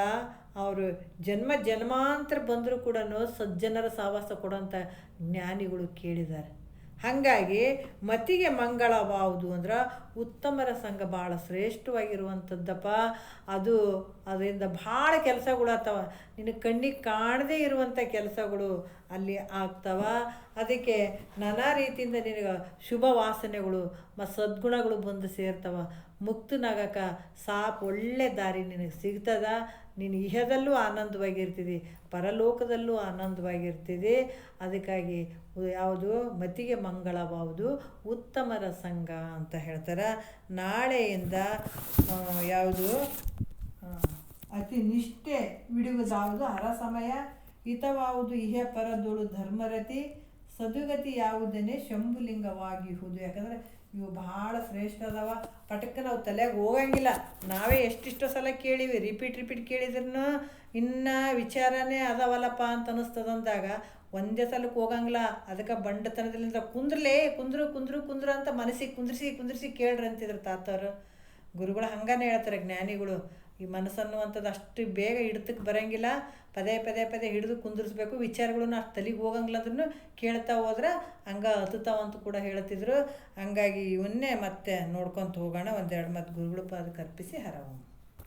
ಅವರು ಜನ್ಮಾಂತರ ಬಂದರೂ ಕೂಡ ಸಜ್ಜನರ ಸಹವಾಸ ಕೊಡೋಂಥ ಜ್ಞಾನಿಗಳು ಕೇಳಿದ್ದಾರೆ. ಹಾಗಾಗಿ ಮತಿಗೆ ಮಂಗಳವಾವುದು ಅಂದ್ರೆ ಉತ್ತಮರ ಸಂಘ ಭಾಳ ಶ್ರೇಷ್ಠವಾಗಿರುವಂಥದ್ದಪ್ಪ. ಅದರಿಂದ ಭಾಳ ಕೆಲಸಗಳು ಆಗ್ತವ, ನಿನಗೆ ಕಣ್ಣಿಗೆ ಕಾಣದೇ ಇರುವಂಥ ಕೆಲಸಗಳು ಅಲ್ಲಿ ಆಗ್ತವ. ಅದಕ್ಕೆ ನಾನಾ ರೀತಿಯಿಂದ ನಿನಗೆ ಶುಭ ವಾಸನೆಗಳು ಮತ್ತು ಸದ್ಗುಣಗಳು ಬಂದು ಸೇರ್ತವ. ಮುಕ್ತನಾಗಕ್ಕೆ ಒಳ್ಳೆ ದಾರಿ ನಿನಗೆ ಸಿಗ್ತದ. ನೀನು ಇಹದಲ್ಲೂ ಆನಂದವಾಗಿರ್ತಿದ್ದಿ, ಪರಲೋಕದಲ್ಲೂ ಆನಂದವಾಗಿರ್ತಿದ್ದಿ. ಅದಕ್ಕಾಗಿ ಯಾವುದು ಮತಿಗೆ ಮಂಗಳವಾವುದು ಉತ್ತಮರ ಸಂಘ ಅಂತ ಹೇಳ್ತಾರೆ. ನಾಳೆಯಿಂದ ಯಾವುದು ಅತಿ ನಿಷ್ಠೆ ಬಿಡುವುದಾವುದು ಹರಸಮಯ, ಹಿತವಾವುದು ಇಹ ಪರದೋಳು ಧರ್ಮರತಿ, ಸದುಗತಿ ಯಾವುದನ್ನೇ ಶಂಭುಲಿಂಗವಾಗಿಹುದು. ಯಾಕಂದರೆ ಇವು ಭಾಳ ಶ್ರೇಷ್ಠ ಅದಾವ. ಪಟಕ್ಕೆ ನಾವು ತಲೆಯಾಗ ಹೋಗಂಗಿಲ್ಲ. ನಾವೇ ಎಷ್ಟಿಷ್ಟೋ ಸಲ ಕೇಳೀವಿ, ರಿಪೀಟ್ ಕೇಳಿದ್ರೂ ಇನ್ನೂ ವಿಚಾರನೇ ಅದಾವಲ್ಲಪ್ಪ ಅಂತ ಅನ್ನಿಸ್ತದಂದಾಗ ಒಂದೇ ಸಲಕ್ಕೆ ಹೋಗಂಗಿಲ್ಲ. ಅದಕ್ಕೆ ಬಂಡತನದಿಂದ ಕುಂದ್ರು ಅಂತ ಮನಸ್ಸಿಗೆ ಕುಂದ್ರಿಸಿ ಕೇಳ್ರಿ ಅಂತಿದ್ರು ತಾತವ್ರು. ಗುರುಗಳು ಹಂಗಾನೆ ಹೇಳ್ತಾರೆ, ಜ್ಞಾನಿಗಳು. ಈ ಮನಸ್ಸನ್ನುವಂಥದ್ದು ಅಷ್ಟು ಬೇಗ ಹಿಡ್ತಕ್ಕೆ ಬರೋಂಗಿಲ್ಲ. ಪದೇ ಹಿಡಿದು ಕುಂದಿರಿಸ್ಬೇಕು. ವಿಚಾರಗಳನ್ನ ಅಷ್ಟು ತಲೆಗೆ ಹೋಗಂಗಿಲ್ಲ ಅಂದ್ರೂ ಕೇಳ್ತಾ ಹೋದ್ರೆ ಹಂಗೆ ಹತ್ತುತ್ತಾವಂತ ಕೂಡ ಹೇಳ್ತಿದ್ರು. ಹಂಗಾಗಿ ಇವನ್ನೇ ಮತ್ತೆ ನೋಡ್ಕೊತ ಹೋಗೋಣ. ಒಂದೆರಡು ಮತ್ತು ಗುರುಗಳು ಅದಕ್ಕೆ ಅರ್ಪಿಸಿ ಹರವು.